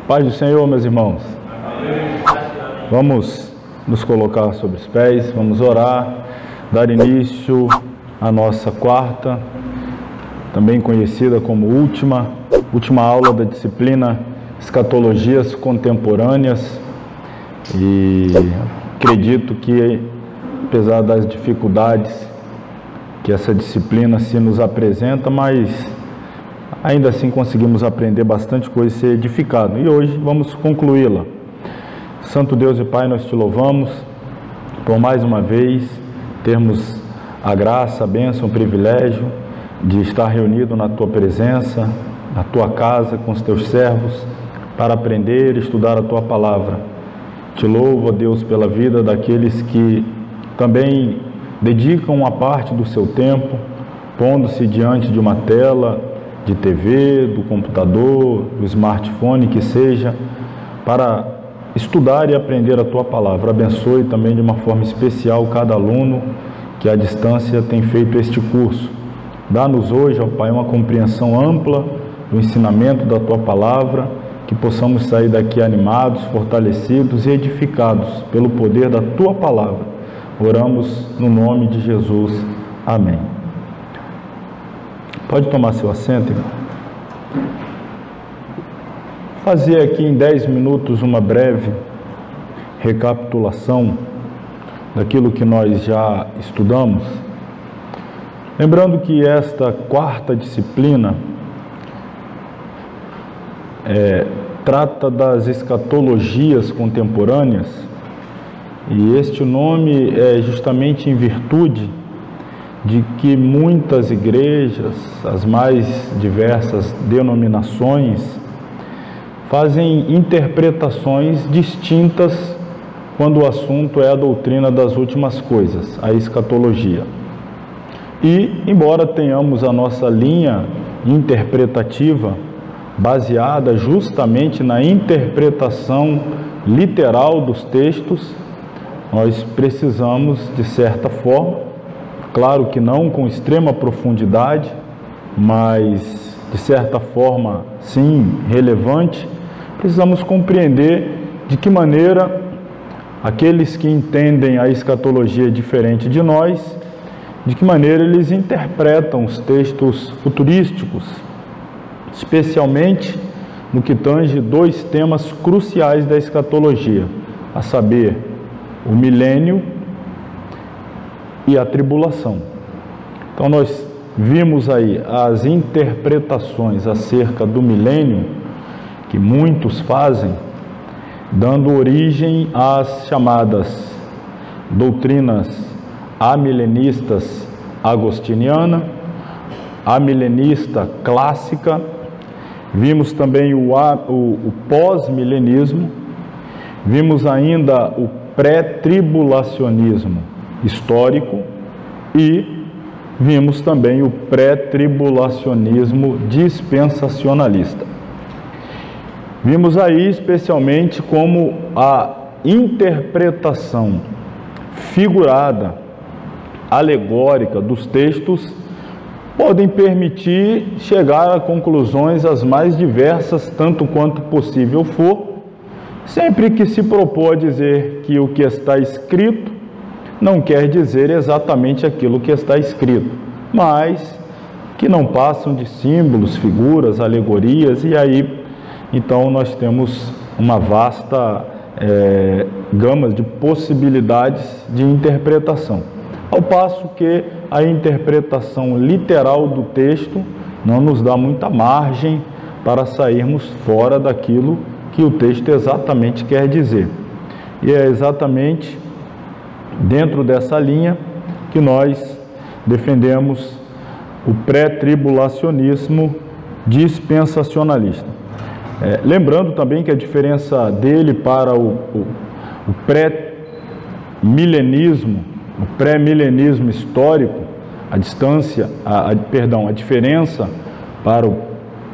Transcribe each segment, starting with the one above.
Paz do Senhor, meus irmãos. Vamos nos colocar sobre os pés, vamos orar, dar início à nossa quarta, também conhecida como última aula da disciplina Escatologias Contemporâneas. E acredito que, apesar das dificuldades que essa disciplina se nos apresenta, mas ainda assim conseguimos aprender bastante coisa e ser edificado. E hoje vamos concluí-la. Santo Deus e Pai, nós te louvamos por mais uma vez termos a graça, a bênção, o privilégio de estar reunido na tua presença, na tua casa, com os teus servos, para aprender e estudar a tua palavra. Te louvo, ó Deus, pela vida daqueles que também dedicam uma parte do seu tempo, pondo-se diante de uma tela, de TV, do computador, do smartphone, que seja, para estudar e aprender a tua palavra. Abençoe também de uma forma especial cada aluno que à distância tem feito este curso. Dá-nos hoje, ó Pai, uma compreensão ampla do ensinamento da tua palavra, que possamos sair daqui animados, fortalecidos e edificados pelo poder da tua palavra. Oramos no nome de Jesus. Amém. Pode tomar seu assento, irmão. Fazer aqui em 10 minutos uma breve recapitulação daquilo que nós já estudamos. Lembrando que esta quarta disciplina trata das escatologias contemporâneas, e este nome é justamente em virtude de que muitas igrejas, as mais diversas denominações, fazem interpretações distintas quando o assunto é a doutrina das últimas coisas, a escatologia. E, embora tenhamos a nossa linha interpretativa baseada justamente na interpretação literal dos textos, nós precisamos, de certa forma, claro que não com extrema profundidade, mas de certa forma, sim, relevante, precisamos compreender de que maneira aqueles que entendem a escatologia diferente de nós, de que maneira eles interpretam os textos futurísticos, especialmente no que tange dois temas cruciais da escatologia, a saber, o milênio e a tribulação. Então nós vimos aí as interpretações acerca do milênio que muitos fazem, dando origem às chamadas doutrinas amilenistas agostiniana, amilenista clássica. Vimos também o pós-milenismo, vimos ainda o pré-tribulacionismo histórico e vimos também o pré-tribulacionismo dispensacionalista. Vimos aí especialmente como a interpretação figurada, alegórica dos textos podem permitir chegar a conclusões as mais diversas, tanto quanto possível for, sempre que se propor dizer que o que está escrito não quer dizer exatamente aquilo que está escrito, mas que não passam de símbolos, figuras, alegorias, e aí, então, nós temos uma vasta gama de possibilidades de interpretação. Ao passo que a interpretação literal do texto não nos dá muita margem para sairmos fora daquilo que o texto exatamente quer dizer. E é exatamente dentro dessa linha que nós defendemos o pré-tribulacionismo dispensacionalista. Lembrando também que a diferença dele para o pré-milenismo, o pré-milenismo histórico, a diferença para o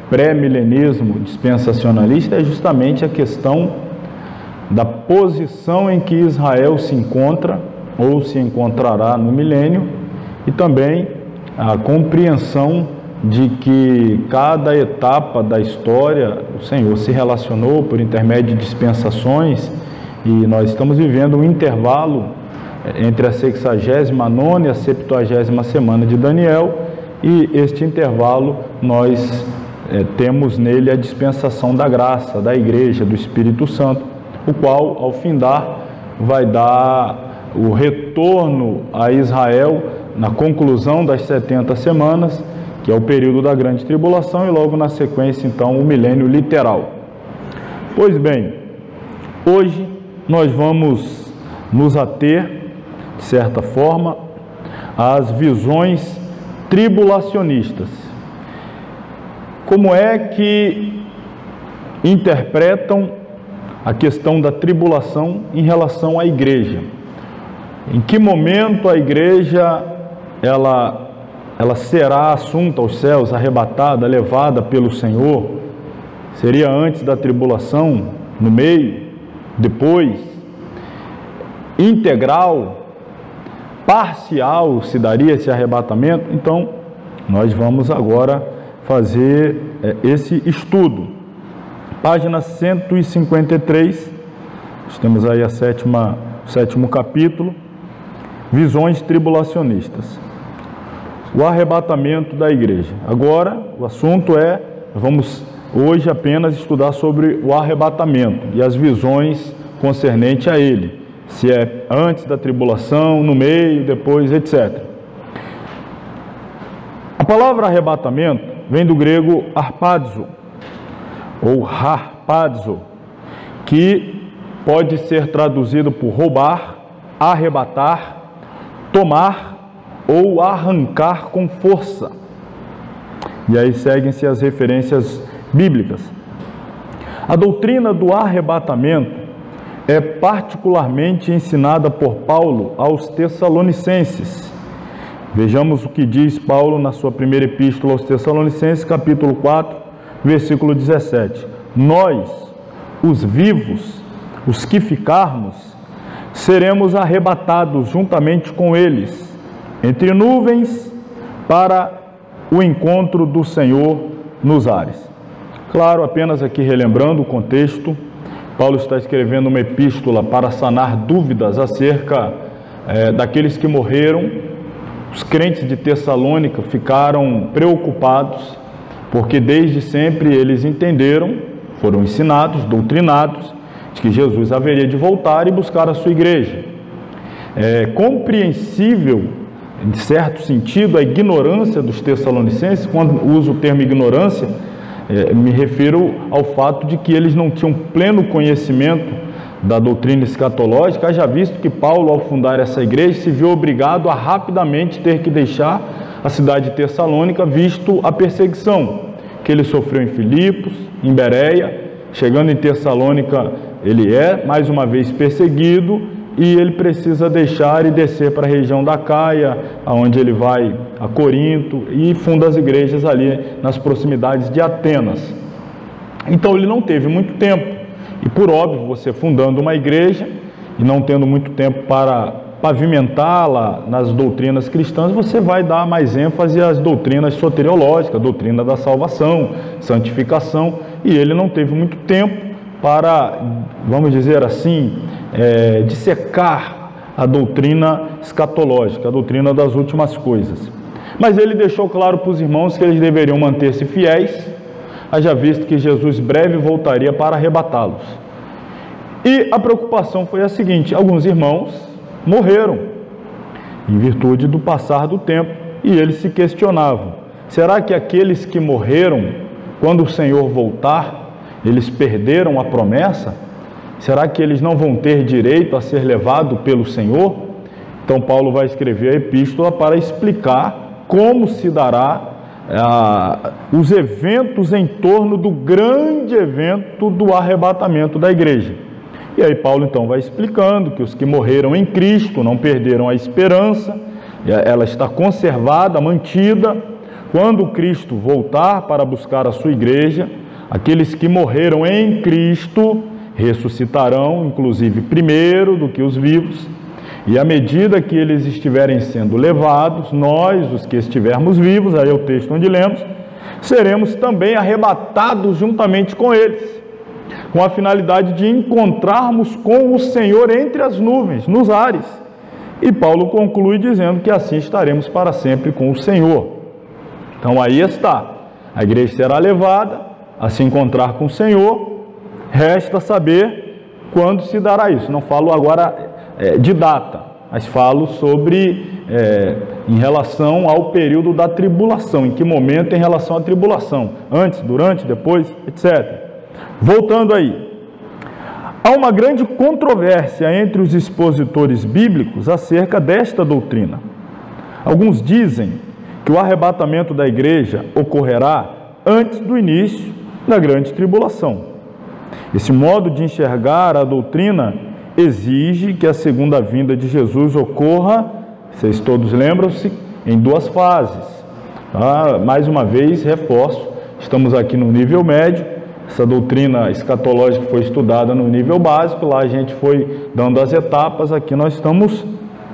pré-milenismo dispensacionalista é justamente a questão da posição em que Israel se encontra ou se encontrará no milênio, e também a compreensão de que cada etapa da história o Senhor se relacionou por intermédio de dispensações, e nós estamos vivendo um intervalo entre a 69ª e a 70ª semana de Daniel, e este intervalo nós temos nele a dispensação da graça, da igreja, do Espírito Santo, o qual, ao findar, vai dar o retorno a Israel na conclusão das 70 semanas, que é o período da grande tribulação, e logo na sequência, então, o milênio literal. Pois bem, hoje nós vamos nos ater, de certa forma, às visões tribulacionistas. Como é que interpretam a questão da tribulação em relação à igreja? Em que momento a igreja ela será assunta aos céus, arrebatada, levada pelo Senhor? Seria antes da tribulação, no meio, depois, integral, parcial se daria esse arrebatamento? Então, nós vamos agora fazer esse estudo. Página 153, nós temos aí o sétimo capítulo, visões tribulacionistas. O arrebatamento da igreja. Agora, o assunto vamos hoje apenas estudar sobre o arrebatamento e as visões concernentes a ele. Se é antes da tribulação, no meio, depois, etc. A palavra arrebatamento vem do grego harpazo, ou harpazo, que pode ser traduzido por roubar, arrebatar, tomar ou arrancar com força. E aí seguem-se as referências bíblicas. A doutrina do arrebatamento é particularmente ensinada por Paulo aos Tessalonicenses. Vejamos o que diz Paulo na sua primeira epístola aos Tessalonicenses, capítulo 4, versículo 17. Nós, os vivos, os que ficarmos, seremos arrebatados juntamente com eles, entre nuvens, para o encontro do Senhor nos ares. Claro, apenas aqui relembrando o contexto, Paulo está escrevendo uma epístola para sanar dúvidas acerca daqueles que morreram. Os crentes de Tessalônica ficaram preocupados, porque desde sempre eles entenderam, foram ensinados, doutrinados, de que Jesus haveria de voltar e buscar a sua igreja. É compreensível, em certo sentido, a ignorância dos tessalonicenses. Quando uso o termo ignorância, me refiro ao fato de que eles não tinham pleno conhecimento da doutrina escatológica, haja visto que Paulo, ao fundar essa igreja, se viu obrigado a rapidamente ter que deixar a cidade de Tessalônica, visto a perseguição que ele sofreu em Filipos, em Bereia. Chegando em Tessalônica, ele mais uma vez perseguido, e ele precisa deixar e descer para a região da Caia, onde ele vai a Corinto e funda as igrejas ali nas proximidades de Atenas. Então ele não teve muito tempo, e por óbvio, você fundando uma igreja e não tendo muito tempo para pavimentá-la nas doutrinas cristãs, você vai dar mais ênfase às doutrinas soteriológicas, a doutrina da salvação, santificação, e ele não teve muito tempo para, vamos dizer assim, dissecar a doutrina escatológica, a doutrina das últimas coisas. Mas ele deixou claro para os irmãos que eles deveriam manter-se fiéis, haja visto que Jesus breve voltaria para arrebatá-los. E a preocupação foi a seguinte: alguns irmãos morreram em virtude do passar do tempo, e eles se questionavam: será que aqueles que morreram, quando o Senhor voltar, eles perderam a promessa? Será que eles não vão ter direito a ser levados pelo Senhor? Então Paulo vai escrever a epístola para explicar como se dará os eventos em torno do grande evento do arrebatamento da igreja. E aí Paulo então vai explicando que os que morreram em Cristo não perderam a esperança, ela está conservada, mantida. Quando Cristo voltar para buscar a sua igreja, aqueles que morreram em Cristo ressuscitarão, inclusive primeiro do que os vivos, E à medida que eles estiverem sendo levados, nós, os que estivermos vivos, aí é o texto onde lemos, seremos também arrebatados juntamente com eles, com a finalidade de encontrarmos com o Senhor entre as nuvens, nos ares. E Paulo conclui dizendo que assim estaremos para sempre com o Senhor. Então aí está, a igreja será levada a se encontrar com o Senhor, resta saber quando se dará isso. Não falo agora de data, mas falo sobre, em relação ao período da tribulação, em que momento em relação à tribulação, antes, durante, depois, etc. Voltando aí, há uma grande controvérsia entre os expositores bíblicos acerca desta doutrina. Alguns dizem que o arrebatamento da igreja ocorrerá antes do início da grande tribulação. Esse modo de enxergar a doutrina exige que a segunda vinda de Jesus ocorra, vocês todos lembram-se, em duas fases. Tá? Mais uma vez, reforço, estamos aqui no nível médio, essa doutrina escatológica foi estudada no nível básico, lá a gente foi dando as etapas, aqui nós estamos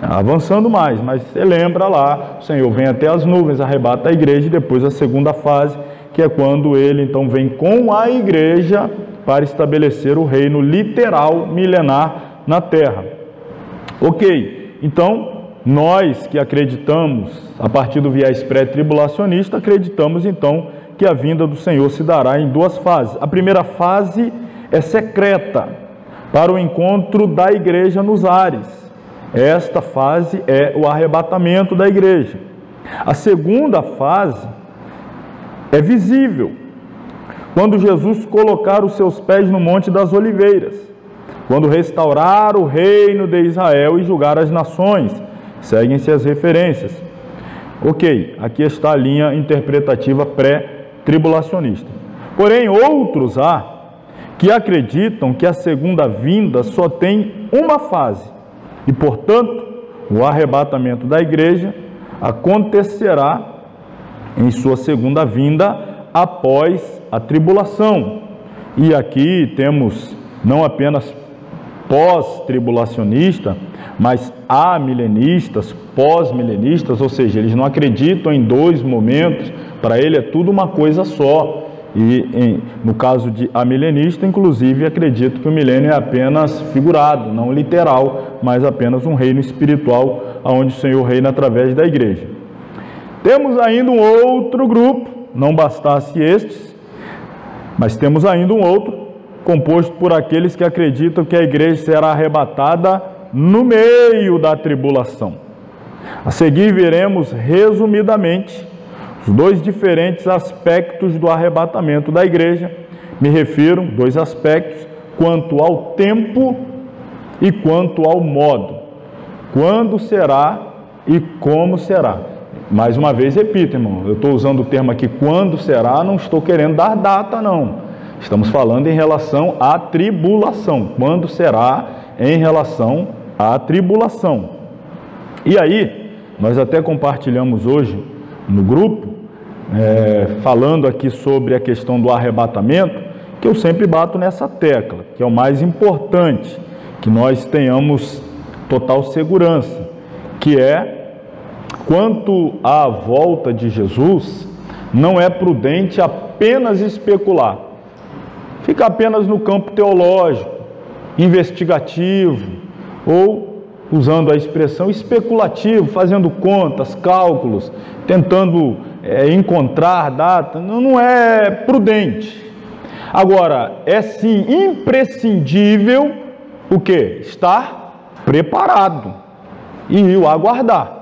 avançando mais, mas você lembra lá, o Senhor vem até as nuvens, arrebata a igreja, e depois a segunda fase, que é quando ele então vem com a igreja para estabelecer o reino literal milenar na terra. Ok, então nós que acreditamos, a partir do viés pré-tribulacionista, acreditamos então que a vinda do Senhor se dará em duas fases. A primeira fase é secreta, para o encontro da igreja nos ares. Esta fase é o arrebatamento da igreja. A segunda fase é visível, quando Jesus colocar os seus pés no Monte das Oliveiras, quando restaurar o reino de Israel e julgar as nações. Seguem-se as referências. Ok, aqui está a linha interpretativa pré-tribulacionista. Porém, outros há que acreditam que a segunda vinda só tem uma fase e, portanto, o arrebatamento da igreja acontecerá em sua segunda vinda após a tribulação. E aqui temos não apenas pós-tribulacionista, mas amilenistas, pós-milenistas, ou seja, eles não acreditam em dois momentos, para ele é tudo uma coisa só. E no caso de amilenista, inclusive, acredito que o milênio é apenas figurado, não literal, mas apenas um reino espiritual, onde o Senhor reina através da igreja. Temos ainda um outro grupo, não bastasse estes, mas temos ainda um outro, composto por aqueles que acreditam que a igreja será arrebatada no meio da tribulação. A seguir veremos resumidamente os dois diferentes aspectos do arrebatamento da igreja. Me refiro, dois aspectos, quanto ao tempo e quanto ao modo. Quando será e como será. Mais uma vez, repito, irmão, eu estou usando o termo aqui, quando será, não estou querendo dar data, não. Estamos falando em relação à tribulação. Quando será em relação à tribulação. E aí, nós até compartilhamos hoje no grupo, falando aqui sobre a questão do arrebatamento, que eu sempre bato nessa tecla, que é o mais importante, que nós tenhamos total segurança, que é, quanto à volta de Jesus, não é prudente apenas especular, fica apenas no campo teológico, investigativo, ou, usando a expressão, especulativo, fazendo contas, cálculos, tentando encontrar data, não é prudente. Agora, é sim imprescindível o quê? Estar preparado e o aguardar.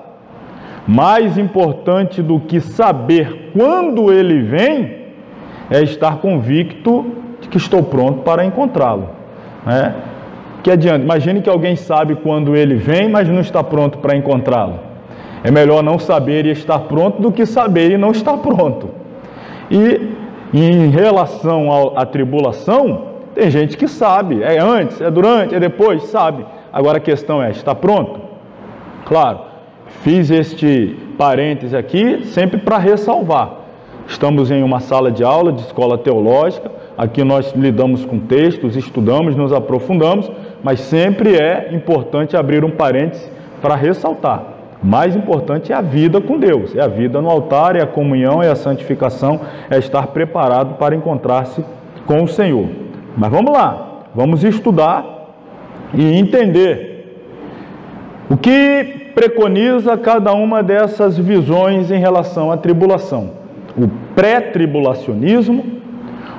Mais importante do que saber quando ele vem, é estar convicto de que estou pronto para encontrá-lo. Que adianta? Imagine que alguém sabe quando ele vem, mas não está pronto para encontrá-lo. É melhor não saber e estar pronto do que saber e não estar pronto. E em relação à tribulação, tem gente que sabe, é antes, é durante, é depois, sabe. Agora a questão é, está pronto? Claro, fiz este parêntese aqui sempre para ressalvar. Estamos em uma sala de aula de escola teológica, aqui nós lidamos com textos, estudamos, nos aprofundamos, mas sempre é importante abrir um parêntese para ressaltar, o mais importante é a vida com Deus, é a vida no altar, é a comunhão, é a santificação, é estar preparado para encontrar-se com o Senhor. Mas vamos lá, vamos estudar e entender o que preconiza cada uma dessas visões em relação à tribulação. O pré-tribulacionismo,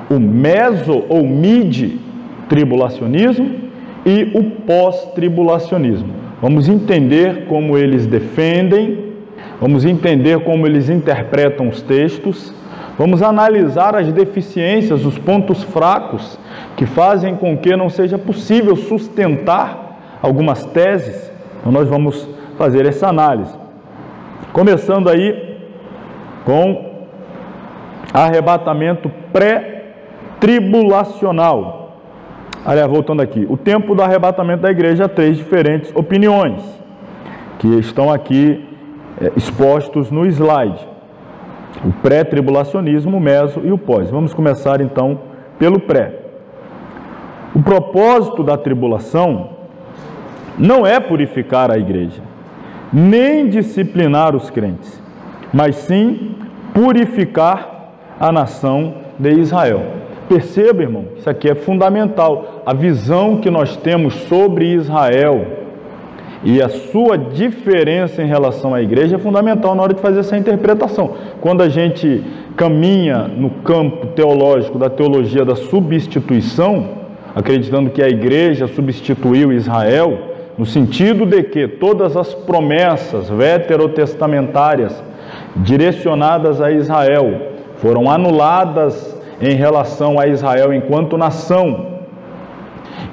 o meso ou mid-tribulacionismo e o pós-tribulacionismo. Vamos entender como eles defendem, vamos entender como eles interpretam os textos, vamos analisar as deficiências, os pontos fracos que fazem com que não seja possível sustentar algumas teses. Então nós vamos fazer essa análise. Começando aí com arrebatamento pré-tribulacional. Aliás, voltando aqui, o tempo do arrebatamento da igreja, três diferentes opiniões, que estão aqui expostos no slide. O pré-tribulacionismo, o meso e o pós. Vamos começar então pelo pré. O propósito da tribulação não é purificar a igreja, nem disciplinar os crentes, mas sim purificar a nação de Israel. Perceba, irmão, isso aqui é fundamental. A visão que nós temos sobre Israel e a sua diferença em relação à igreja é fundamental na hora de fazer essa interpretação. Quando a gente caminha no campo teológico da teologia da substituição, acreditando que a igreja substituiu Israel, no sentido de que todas as promessas veterotestamentárias direcionadas a Israel foram anuladas em relação a Israel enquanto nação,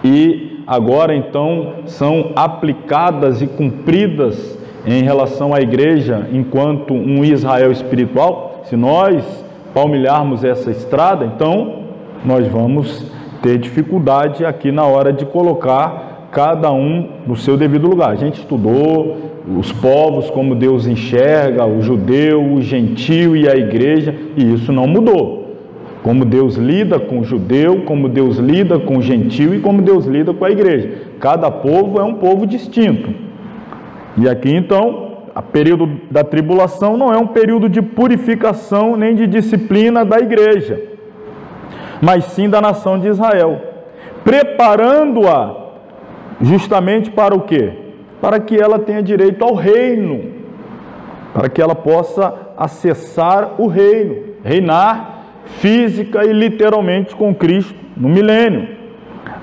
e agora então são aplicadas e cumpridas em relação à igreja enquanto um Israel espiritual. Se nós palmilharmos essa estrada, então nós vamos ter dificuldade aqui na hora de colocar cada um no seu devido lugar. A gente estudou os povos, como Deus enxerga o judeu, o gentio e a igreja, e isso não mudou. Como Deus lida com o judeu, como Deus lida com o gentio e como Deus lida com a igreja. Cada povo é um povo distinto. E aqui então, o período da tribulação não é um período de purificação nem de disciplina da igreja, mas sim da nação de Israel, preparando-a justamente para o quê? Para que ela tenha direito ao reino, para que ela possa acessar o reino, reinar física e literalmente com Cristo no milênio.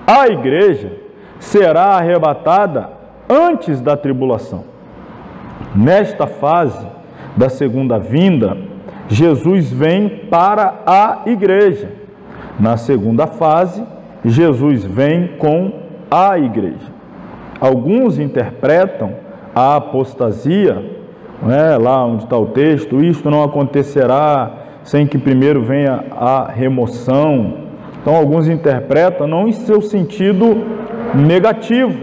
A igreja será arrebatada antes da tribulação. Nesta fase da segunda vinda, Jesus vem para a igreja. Na segunda fase, Jesus vem com a igreja. Alguns interpretam a apostasia, lá onde está o texto, isto não acontecerá sem que primeiro venha a remoção. Então alguns interpretam não em seu sentido negativo,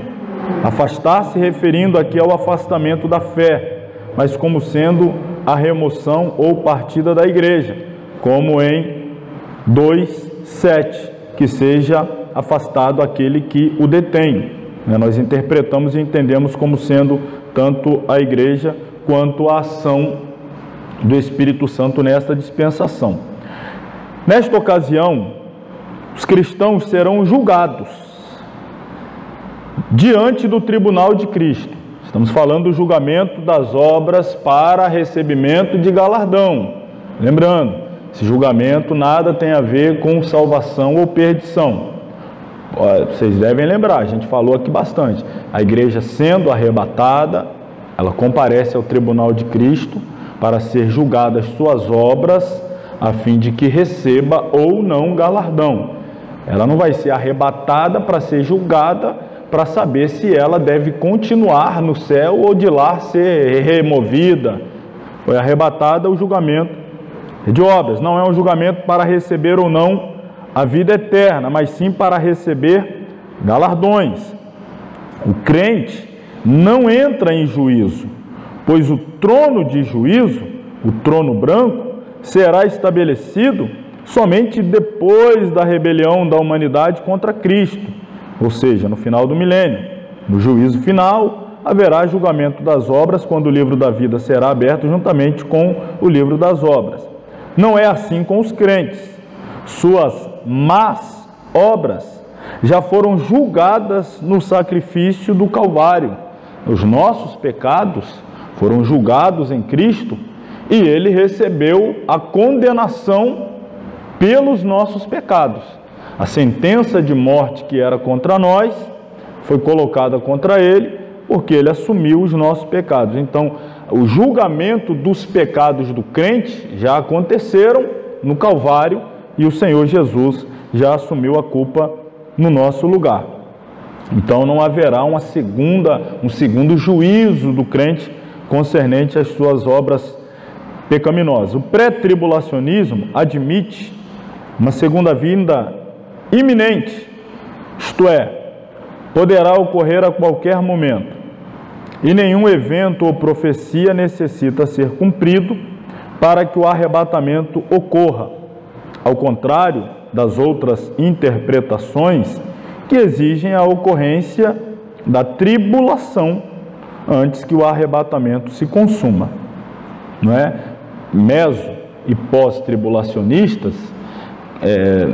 afastar-se referindo aqui ao afastamento da fé, mas como sendo a remoção ou partida da igreja, como em 2:7, que seja afastado aquele que o detém. Nós interpretamos e entendemos como sendo tanto a igreja quanto a ação do Espírito Santo nesta dispensação. Nesta ocasião, os cristãos serão julgados diante do tribunal de Cristo. Estamos falando do julgamento das obras para recebimento de galardão. Lembrando, esse julgamento nada tem a ver com salvação ou perdição. Vocês devem lembrar, a gente falou aqui bastante. A igreja sendo arrebatada, ela comparece ao tribunal de Cristo para ser julgada as suas obras, a fim de que receba ou não galardão. Ela não vai ser arrebatada para ser julgada, para saber se ela deve continuar no céu ou de lá ser removida. Foi arrebatada o julgamento de obras. Não é um julgamento para receber ou não a vida eterna, mas sim para receber galardões. O crente não entra em juízo, pois o trono de juízo, o trono branco, será estabelecido somente depois da rebelião da humanidade contra Cristo, ou seja, no final do milênio. No juízo final, haverá julgamento das obras, quando o livro da vida será aberto juntamente com o livro das obras. Não é assim com os crentes. Suas más obras já foram julgadas no sacrifício do Calvário. Os nossos pecados foram julgados em Cristo e ele recebeu a condenação pelos nossos pecados. A sentença de morte que era contra nós foi colocada contra ele porque ele assumiu os nossos pecados. Então, o julgamento dos pecados do crente já aconteceram no Calvário e o Senhor Jesus já assumiu a culpa no nosso lugar. Então não haverá um segundo juízo do crente concernente às suas obras pecaminosas. O pré-tribulacionismo admite uma segunda vinda iminente, isto é, poderá ocorrer a qualquer momento, e nenhum evento ou profecia necessita ser cumprido para que o arrebatamento ocorra, ao contrário das outras interpretações que exigem a ocorrência da tribulação antes que o arrebatamento se consuma. Não é? Meso e pós-tribulacionistas,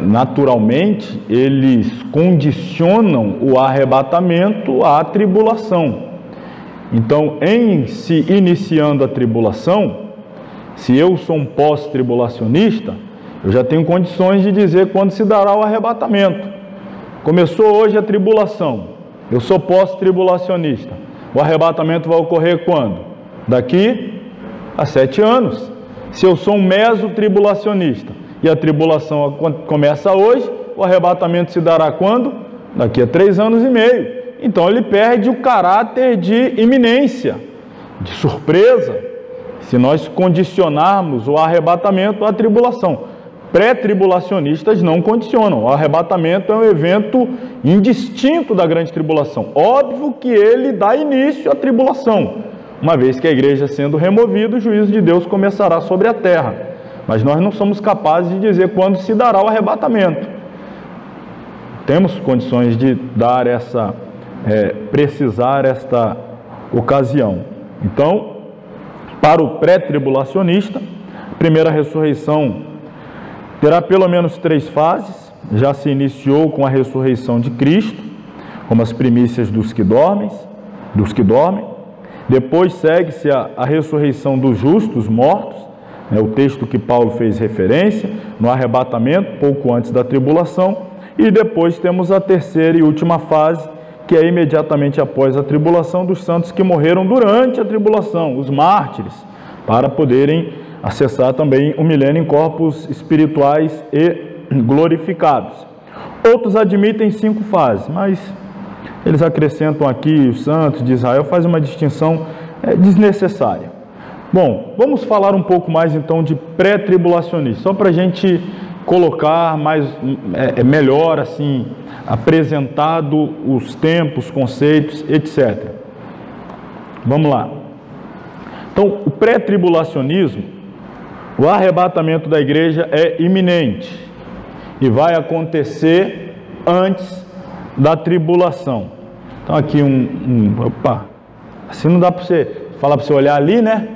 naturalmente, eles condicionam o arrebatamento à tribulação. Então, em se iniciando a tribulação, se eu sou um pós-tribulacionista, eu já tenho condições de dizer quando se dará o arrebatamento. Começou hoje a tribulação, eu sou pós-tribulacionista. O arrebatamento vai ocorrer quando? Daqui a 7 anos. Se eu sou um meso-tribulacionista e a tribulação começa hoje, o arrebatamento se dará quando? Daqui a 3 anos e meio. Então ele perde o caráter de iminência, de surpresa, se nós condicionarmos o arrebatamento à tribulação. Pré-tribulacionistas não condicionam. O arrebatamento é um evento indistinto da grande tribulação. Óbvio que ele dá início à tribulação. Uma vez que a igreja sendo removida, o juízo de Deus começará sobre a terra. Mas nós não somos capazes de dizer quando se dará o arrebatamento. Temos condições de dar precisar esta ocasião. Então, para o pré-tribulacionista, a primeira ressurreição terá pelo menos 3 fases. Já se iniciou com a ressurreição de Cristo, como as primícias dos que dormem. Depois segue-se a ressurreição dos justos mortos, o texto que Paulo fez referência, no arrebatamento, pouco antes da tribulação. E depois temos a terceira e última fase, que é imediatamente após a tribulação, dos santos que morreram durante a tribulação, os mártires, para poderem acessar também o milênio em corpos espirituais e glorificados. Outros admitem 5 fases, mas eles acrescentam aqui, os santos de Israel, fazem uma distinção desnecessária. Bom, vamos falar um pouco mais então de pré-tribulacionista, só para a gente colocar melhor assim, apresentado os tempos, conceitos, etc. Vamos lá. Então, o pré-tribulacionismo, o arrebatamento da igreja é iminente e vai acontecer antes da tribulação. Então aqui assim não dá para você falar, para você olhar ali, né?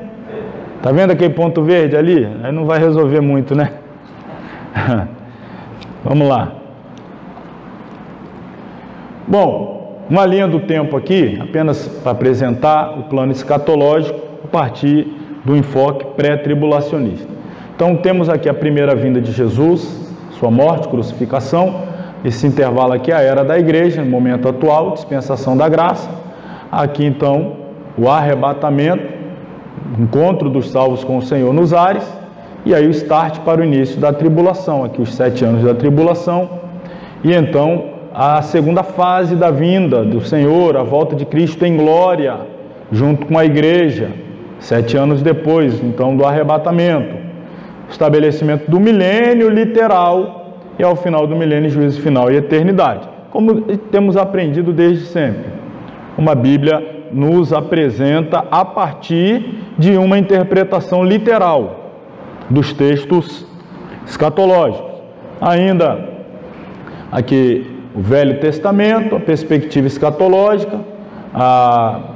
Tá vendo aquele ponto verde ali? Aí não vai resolver muito, né? Vamos lá. Bom, uma linha do tempo aqui, apenas para apresentar o plano escatológico a partir do enfoque pré-tribulacionista. Então temos aqui a primeira vinda de Jesus, sua morte, crucificação, esse intervalo aqui é a era da igreja, no momento atual, dispensação da graça. Aqui então o arrebatamento, encontro dos salvos com o Senhor nos ares, e aí o start para o início da tribulação, aqui os 7 anos da tribulação, e então a segunda fase da vinda do Senhor, a volta de Cristo em glória, junto com a igreja, 7 anos depois, então, do arrebatamento, estabelecimento do milênio literal, e ao final do milênio, juízo final e eternidade, como temos aprendido desde sempre. Uma Bíblia nos apresenta a partir de uma interpretação literal dos textos escatológicos. Ainda aqui o Velho Testamento, a perspectiva escatológica,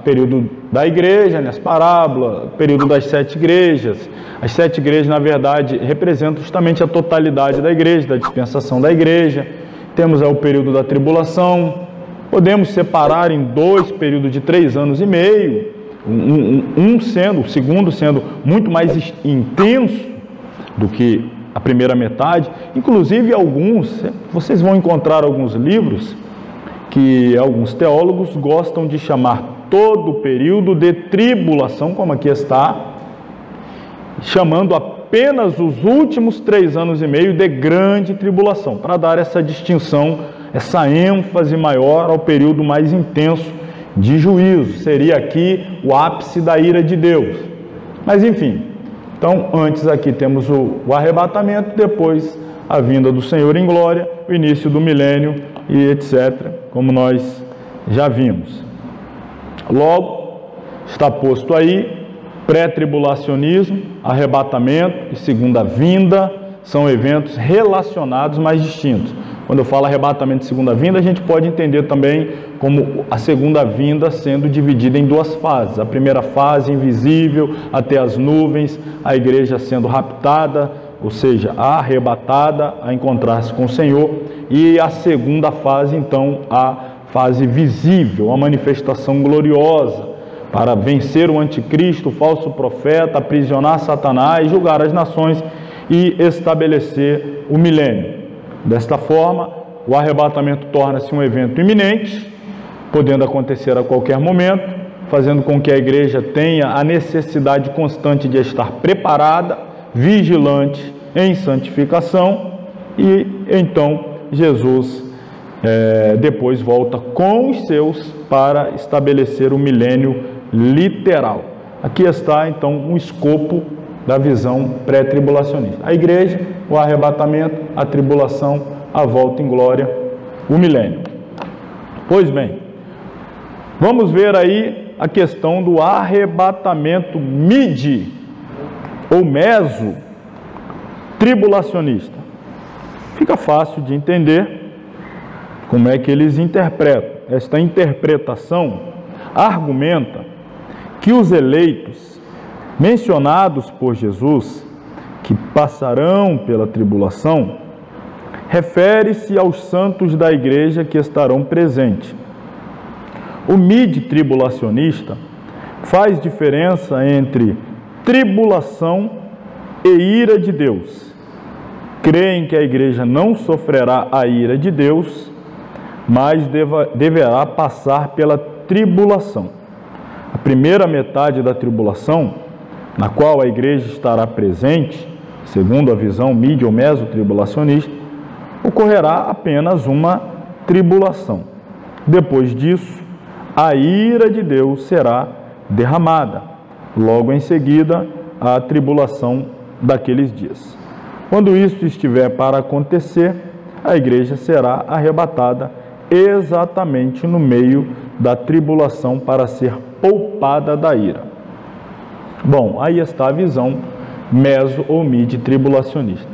período da igreja, as parábolas, período das 7 igrejas. As 7 igrejas, na verdade, representam justamente a totalidade da igreja, da dispensação da igreja. Temos o período da tribulação. Podemos separar em 2 períodos de 3 anos e meio, o segundo sendo muito mais intenso do que a primeira metade. Inclusive vocês vão encontrar alguns livros que alguns teólogos gostam de chamar todo o período de tribulação, como aqui está, chamando apenas os últimos 3 anos e meio de grande tribulação, para dar essa distinção, essa ênfase maior ao período mais intenso de juízo. Seria aqui o ápice da ira de Deus. Mas enfim, então antes aqui temos o arrebatamento, depois a vinda do Senhor em glória, o início do milênio e etc., como nós já vimos. Logo, está posto aí, pré-tribulacionismo, arrebatamento e segunda vinda, são eventos relacionados, mas distintos. Quando eu falo arrebatamento e segunda vinda, a gente pode entender também como a segunda vinda sendo dividida em 2 fases. A primeira fase, invisível, até as nuvens, a igreja sendo raptada, ou seja, arrebatada, a encontrar-se com o Senhor. E a segunda fase, então, a fase visível, a manifestação gloriosa, para vencer o anticristo, o falso profeta, aprisionar Satanás, julgar as nações e estabelecer o milênio. Desta forma, o arrebatamento torna-se um evento iminente, podendo acontecer a qualquer momento, fazendo com que a igreja tenha a necessidade constante de estar preparada, vigilante em santificação, e então Jesus depois volta com os seus para estabelecer o milênio literal. Aqui está então um escopo da visão pré-tribulacionista. A igreja, o arrebatamento, a tribulação, a volta em glória, o milênio. Pois bem, vamos ver aí a questão do arrebatamento midi ou meso tribulacionista. Fica fácil de entender como é que eles interpretam. Esta interpretação argumenta que os eleitos mencionados por Jesus, que passarão pela tribulação, refere-se aos santos da igreja que estarão presentes. O mid-tribulacionista faz diferença entre tribulação e ira de Deus. Creem que a igreja não sofrerá a ira de Deus, mas deverá passar pela tribulação. A primeira metade da tribulação, na qual a igreja estará presente, segundo a visão mid- ou meso-tribulacionista, ocorrerá apenas uma tribulação. Depois disso, a ira de Deus será derramada. Logo em seguida, a tribulação daqueles dias. Quando isso estiver para acontecer, a igreja será arrebatada exatamente no meio da tribulação para ser poupada da ira. Bom, aí está a visão meso- ou mid-tribulacionista.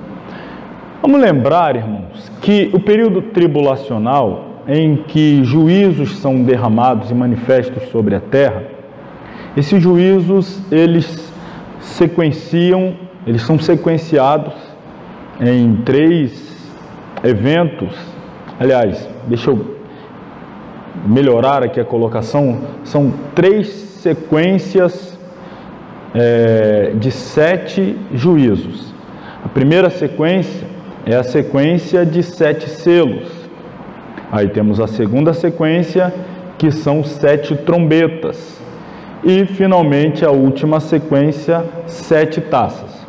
Vamos lembrar, irmãos, que o período tribulacional, em que juízos são derramados e manifestos sobre a terra, esses juízos, eles são sequenciados em 3 eventos. Aliás, deixa eu melhorar aqui a colocação, são 3 sequências de 7 juízos. A primeira sequência é a sequência de 7 selos. Aí temos a segunda sequência, que são 7 trombetas. E, finalmente, a última sequência, 7 taças.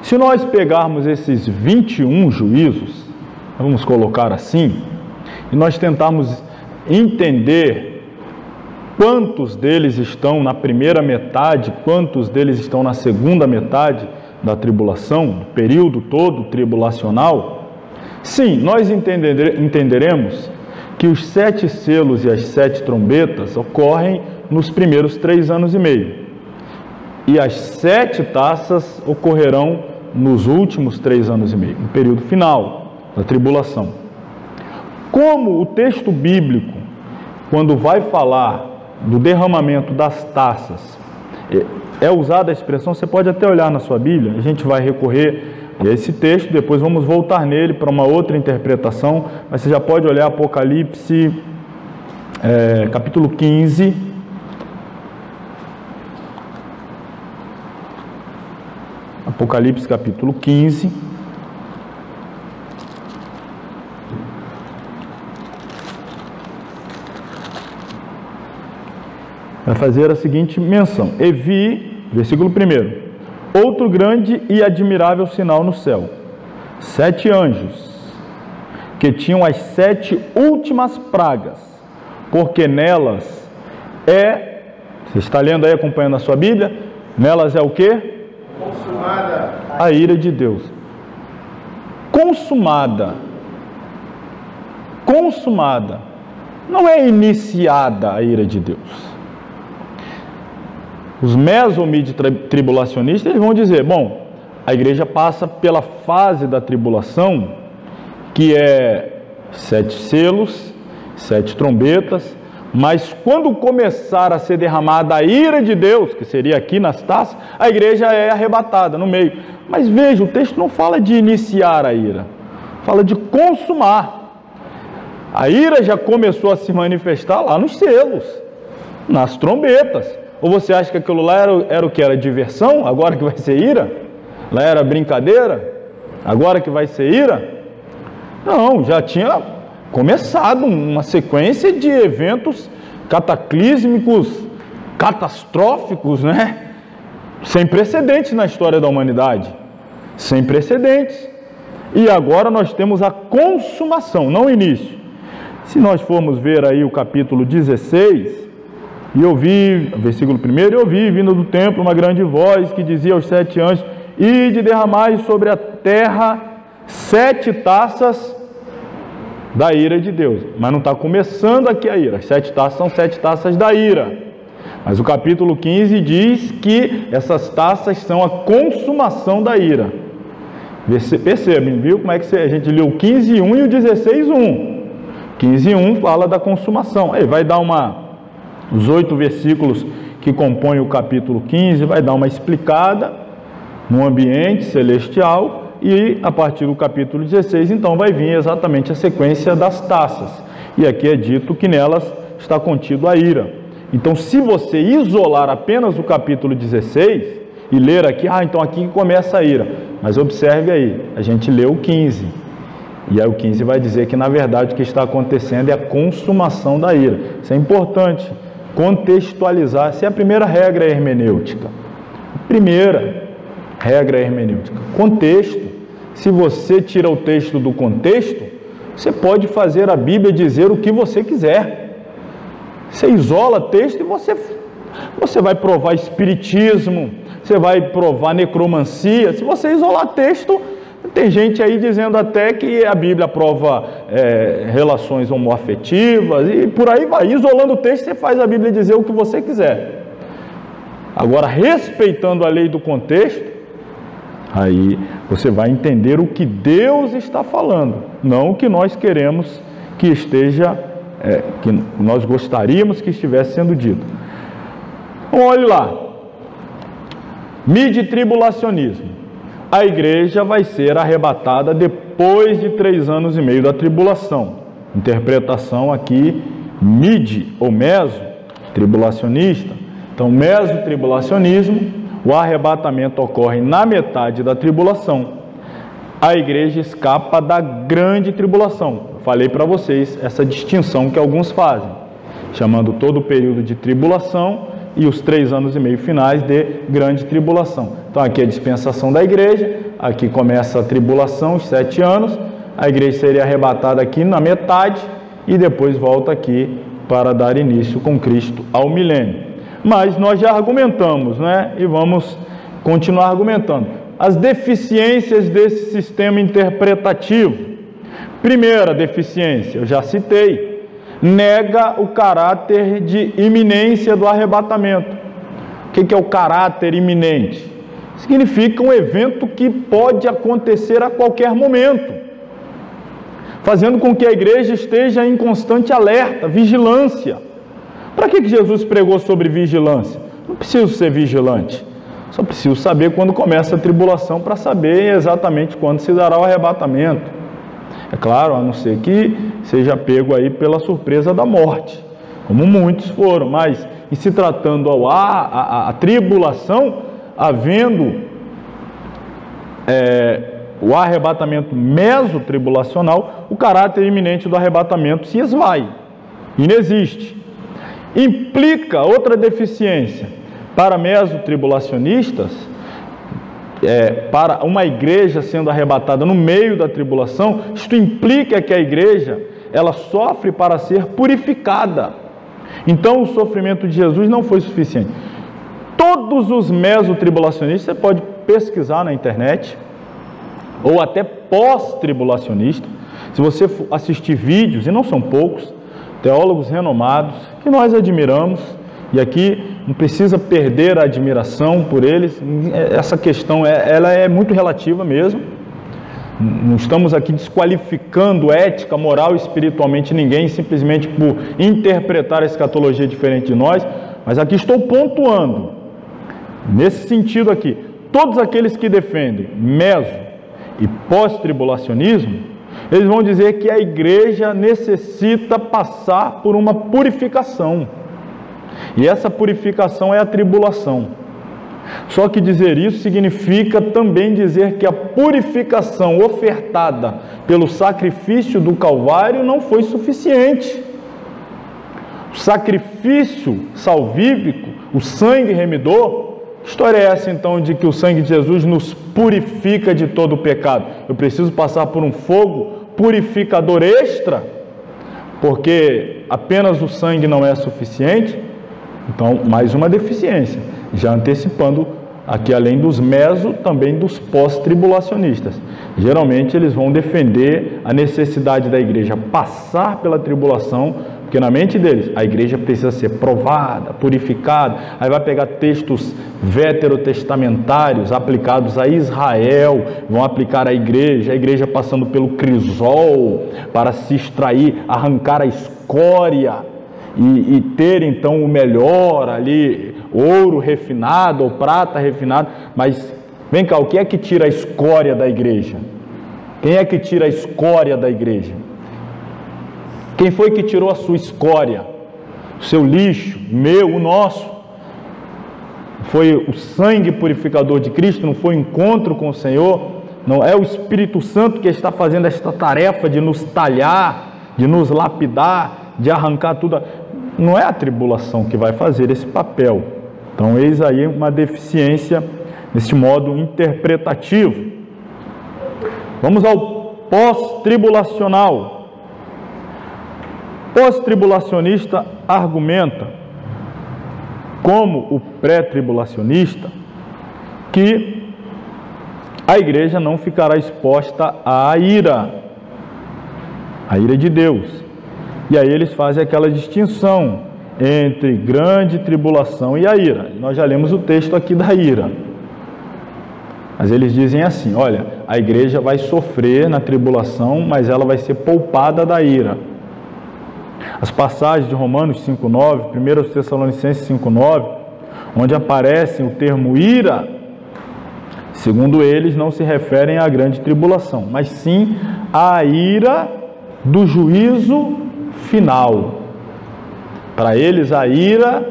Se nós pegarmos esses 21 juízos, vamos colocar assim, e nós tentarmos entender quantos deles estão na primeira metade, quantos deles estão na segunda metade da tribulação, do período todo tribulacional, sim, nós entenderemos que os 7 selos e as 7 trombetas ocorrem nos primeiros 3 anos e meio. E as 7 taças ocorrerão nos últimos 3 anos e meio, no período final da tribulação. Como o texto bíblico quando vai falar do derramamento das taças, é usada a expressão, você pode até olhar na sua Bíblia, a gente vai recorrer a esse texto, depois vamos voltar nele para uma outra interpretação, mas você já pode olhar Apocalipse, capítulo 15, Apocalipse capítulo 15, vai fazer a seguinte menção: e vi, versículo 1, outro grande e admirável sinal no céu, 7 anjos, que tinham as 7 últimas pragas, porque nelas você está lendo aí, acompanhando a sua Bíblia, nelas é o quê? Consumada a ira de Deus. Consumada. Consumada. Não é iniciada a ira de Deus. Os meso-mid-tribulacionistas, eles vão dizer, bom, a igreja passa pela fase da tribulação, que é 7 selos, 7 trombetas, mas quando começar a ser derramada a ira de Deus, que seria aqui nas taças, a igreja é arrebatada no meio. Mas veja, o texto não fala de iniciar a ira, fala de consumar. A ira já começou a se manifestar lá nos selos, nas trombetas. Ou você acha que aquilo lá era o que? Era diversão? Agora que vai ser ira? Lá era brincadeira? Agora que vai ser ira? Não, já tinha começado uma sequência de eventos cataclísmicos, catastróficos, né? Sem precedentes na história da humanidade. Sem precedentes. E agora nós temos a consumação, não o início. Se nós formos ver aí o capítulo 16... E eu vi, versículo 1, eu vi, vindo do templo, uma grande voz que dizia aos 7 anjos, ide derramai sobre a terra 7 taças da ira de Deus. Mas não está começando aqui a ira, as 7 taças são 7 taças da ira. Mas o capítulo 15 diz que essas taças são a consumação da ira. Percebem, viu como é que a gente leu o 15:1 e o 16:1. 15:1 fala da consumação. Aí vai dar os 8 versículos que compõem o capítulo 15, vai dar uma explicada no ambiente celestial, e a partir do capítulo 16, então, vai vir exatamente a sequência das taças. E aqui é dito que nelas está contido a ira. Então, se você isolar apenas o capítulo 16 e ler aqui, então aqui começa a ira. Mas observe aí, a gente leu o 15. E aí o 15 vai dizer que, na verdade, o que está acontecendo é a consumação da ira. Isso é importante. Contextualizar, essa é a primeira regra hermenêutica. Primeira regra hermenêutica. Contexto. Se você tira o texto do contexto, você pode fazer a Bíblia dizer o que você quiser. Você isola texto e você vai provar espiritismo, você vai provar necromancia. Se você isolar texto, tem gente aí dizendo até que a Bíblia prova relações homoafetivas e por aí vai. Isolando o texto, você faz a Bíblia dizer o que você quiser. Agora, respeitando a lei do contexto, aí você vai entender o que Deus está falando, não o que nós queremos que esteja, que nós gostaríamos que estivesse sendo dito. Então, olhe lá. Mid-tribulacionismo. A igreja vai ser arrebatada depois de 3 anos e meio da tribulação. Interpretação aqui, mid ou meso, tribulacionista. Então, meso-tribulacionismo, o arrebatamento ocorre na metade da tribulação. A igreja escapa da grande tribulação. Falei para vocês essa distinção que alguns fazem, chamando todo o período de tribulação e os 3 anos e meio finais de grande tribulação. Então aqui é a dispensação da igreja, aqui começa a tribulação, os 7 anos, a igreja seria arrebatada aqui na metade e depois volta aqui para dar início com Cristo ao milênio. Mas nós já argumentamos, né? E vamos continuar argumentando. As deficiências desse sistema interpretativo. Primeira deficiência, eu já citei, nega o caráter de iminência do arrebatamento. O que é o caráter iminente? Significa um evento que pode acontecer a qualquer momento, fazendo com que a igreja esteja em constante alerta, vigilância. Para que Jesus pregou sobre vigilância? Não preciso ser vigilante, só preciso saber quando começa a tribulação para saber exatamente quando se dará o arrebatamento. É claro, a não ser que seja pego aí pela surpresa da morte, como muitos foram, mas em se tratando a tribulação, havendo o arrebatamento mesotribulacional, o caráter iminente do arrebatamento se esvai, inexiste. Implica outra deficiência para mesotribulacionistas, para uma igreja sendo arrebatada no meio da tribulação. Isto implica que a igreja ela sofre para ser purificada. Então o sofrimento de Jesus não foi suficiente. Todos os mesotribulacionistas, você pode pesquisar na internet, ou até pós-tribulacionista, se você assistir vídeos, e não são poucos, teólogos renomados, que nós admiramos, e aqui não precisa perder a admiração por eles, essa questão ela é muito relativa mesmo, não estamos aqui desqualificando ética, moral e espiritualmente ninguém, simplesmente por interpretar a escatologia diferente de nós, mas aqui estou pontuando, nesse sentido aqui, todos aqueles que defendem meso e pós-tribulacionismo, eles vão dizer que a igreja necessita passar por uma purificação. E essa purificação é a tribulação. Só que dizer isso significa também dizer que a purificação ofertada pelo sacrifício do Calvário não foi suficiente. O sacrifício salvífico, o sangue remidor, que história é essa então de que o sangue de Jesus nos purifica de todo o pecado? Eu preciso passar por um fogo purificador extra, porque apenas o sangue não é suficiente? Então, mais uma deficiência, já antecipando aqui, além dos meso, também dos pós-tribulacionistas. Geralmente eles vão defender a necessidade da igreja passar pela tribulação, porque na mente deles a igreja precisa ser provada, purificada. Aí vai pegar textos veterotestamentários aplicados a Israel, vão aplicar à igreja passando pelo crisol para se extrair, arrancar a escória e ter então o melhor ali, ouro refinado ou prata refinado. Mas vem cá, o que é que tira a escória da igreja? Quem é que tira a escória da igreja? Quem foi que tirou a sua escória? O seu lixo, meu, o nosso? Foi o sangue purificador de Cristo? Não foi o encontro com o Senhor? Não é o Espírito Santo que está fazendo esta tarefa de nos talhar, de nos lapidar, de arrancar tudo? Não é a tribulação que vai fazer esse papel. Então, eis aí uma deficiência nesse modo interpretativo. Vamos ao pós-tribulacional. Pós-tribulacionista argumenta, como o pré-tribulacionista, que a igreja não ficará exposta à ira de Deus. E aí eles fazem aquela distinção entre grande tribulação e a ira. Nós já lemos o texto aqui da ira. Mas eles dizem assim, olha, a igreja vai sofrer na tribulação, mas ela vai ser poupada da ira. As passagens de Romanos 5,9, 1 Tessalonicenses 5,9, onde aparece o termo ira, segundo eles, não se referem à grande tribulação, mas sim à ira do juízo final. Para eles, a ira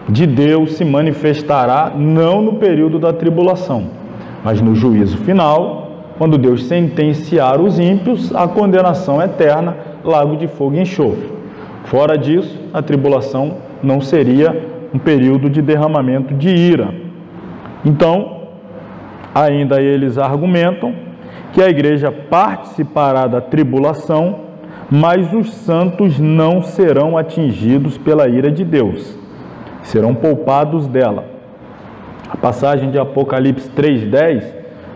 de Deus se manifestará não no período da tribulação, mas no juízo final, quando Deus sentenciar os ímpios à condenação eterna, lago de fogo e enxofre. Fora disso, a tribulação não seria um período de derramamento de ira. Então, ainda eles argumentam que a igreja participará da tribulação, mas os santos não serão atingidos pela ira de Deus, serão poupados dela. A passagem de Apocalipse 3,10,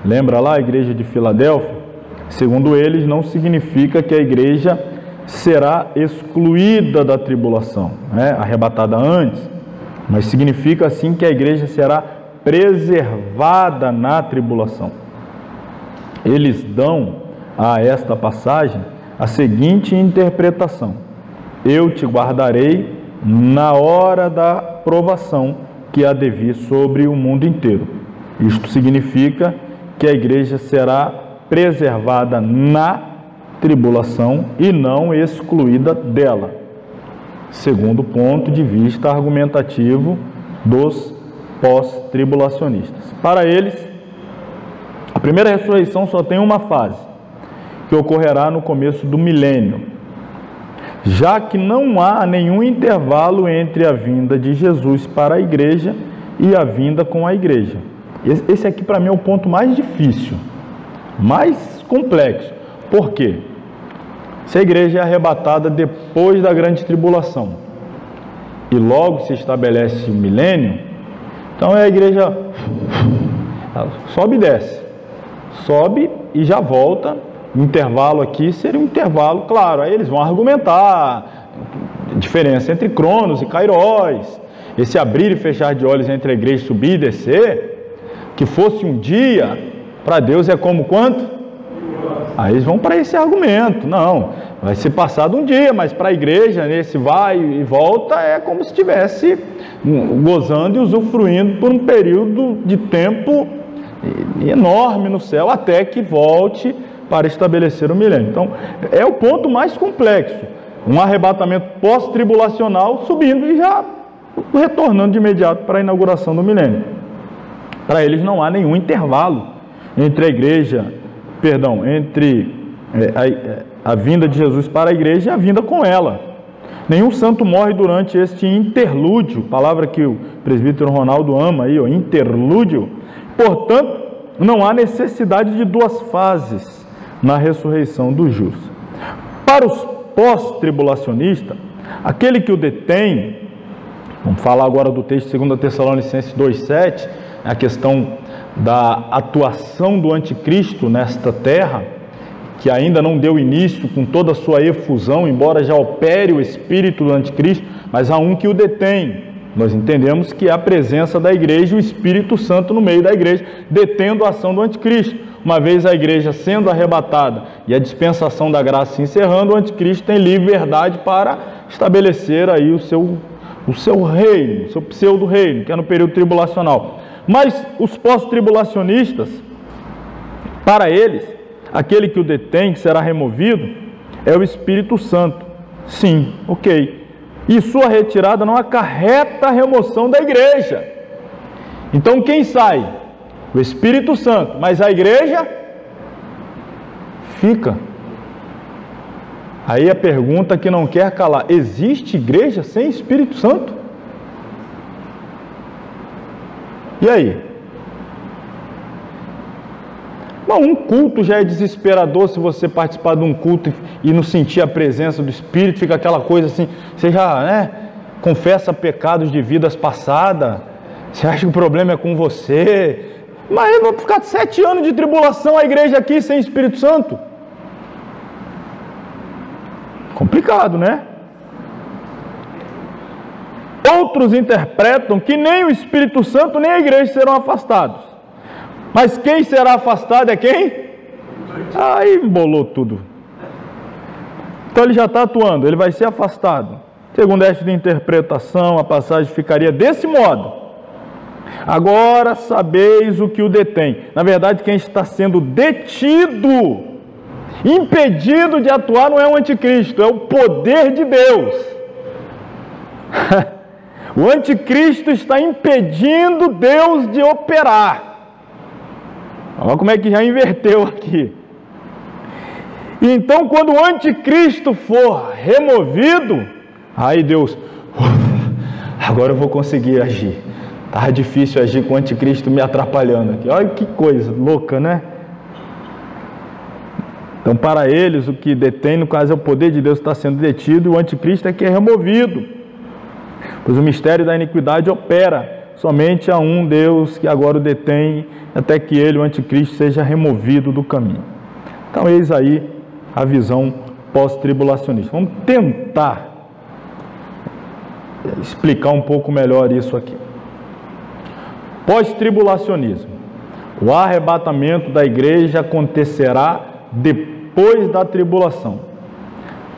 lembra lá a igreja de Filadélfia? Segundo eles, não significa que a igreja será excluída da tribulação, arrebatada antes, mas significa sim que a igreja será preservada na tribulação. Eles dão a esta passagem a seguinte interpretação: eu te guardarei na hora da provação que há de vir sobre o mundo inteiro. Isto significa que a igreja será preservada na tribulação e não excluída dela, segundo o ponto de vista argumentativo dos pós-tribulacionistas. Para eles, a primeira ressurreição só tem uma fase, que ocorrerá no começo do milênio, já que não há nenhum intervalo entre a vinda de Jesus para a igreja e a vinda com a igreja. Esse aqui para mim é o ponto mais difícil, mais complexo. Por quê? Se a igreja é arrebatada depois da grande tribulação e logo se estabelece o milênio, então a igreja sobe e desce, sobe e já volta. O intervalo aqui seria um intervalo, claro, aí eles vão argumentar a diferença entre Cronos e Kairos, esse abrir e fechar de olhos entre a igreja subir e descer, que fosse um dia, para Deus é como quanto? Aí eles vão para esse argumento, não, vai ser passado um dia, mas para a igreja, nesse vai e volta, é como se estivesse gozando e usufruindo por um período de tempo enorme no céu, até que volte para estabelecer o milênio. Então, é o ponto mais complexo, um arrebatamento pós-tribulacional subindo e já retornando de imediato para a inauguração do milênio. Para eles não há nenhum intervalo entre a igreja, entre a vinda de Jesus para a igreja e a vinda com ela. Nenhum santo morre durante este interlúdio, palavra que o presbítero Ronaldo ama aí, interlúdio. Portanto, não há necessidade de duas fases na ressurreição dos justos. Para os pós-tribulacionistas, aquele que o detém, vamos falar agora do texto de 2 Tessalonicenses 2,7, a questão da atuação do anticristo nesta terra, que ainda não deu início com toda a sua efusão, embora já opere o espírito do anticristo, mas há um que o detém. Nós entendemos que é a presença da igreja, o Espírito Santo no meio da igreja, detendo a ação do anticristo. Uma vez a igreja sendo arrebatada e a dispensação da graça se encerrando, o anticristo tem liberdade para estabelecer aí o seu reino, o seu pseudo-reino, que é no período tribulacional. Mas os pós-tribulacionistas, para eles, aquele que o detém, que será removido, é o Espírito Santo. Sim, ok. E sua retirada não acarreta a remoção da igreja. Então quem sai? O Espírito Santo. Mas a igreja fica. Aí a pergunta que não quer calar: existe igreja sem Espírito Santo? E aí? Bom, um culto já é desesperador. Se você participar de um culto e não sentir a presença do Espírito, fica aquela coisa assim, você já confessa pecados de vidas passadas, você acha que o problema é com você, mas eu vou ficar 7 anos de tribulação a igreja aqui sem Espírito Santo? Complicado, né? Outros interpretam que nem o Espírito Santo nem a igreja serão afastados. Mas quem será afastado é quem? Aí embolou tudo. Então ele já está atuando, ele vai ser afastado. Segundo esta interpretação, a passagem ficaria desse modo: agora sabeis o que o detém. Na verdade, quem está sendo detido, impedido de atuar, não é o anticristo, é o poder de Deus. O anticristo está impedindo Deus de operar. Olha como é que já inverteu aqui. Então, quando o anticristo for removido, aí Deus, agora eu vou conseguir agir. Estava difícil agir com o anticristo me atrapalhando aqui. Olha que coisa louca, né? Então, para eles, o que detém, no caso, é o poder de Deus que está sendo detido, e o anticristo é que é removido. Pois o mistério da iniquidade opera. Somente há um Deus que agora o detém, até que ele, o anticristo, seja removido do caminho. Então, eis aí a visão pós-tribulacionista. Vamos tentar explicar um pouco melhor isso aqui. Pós-tribulacionismo. O arrebatamento da igreja acontecerá depois da tribulação.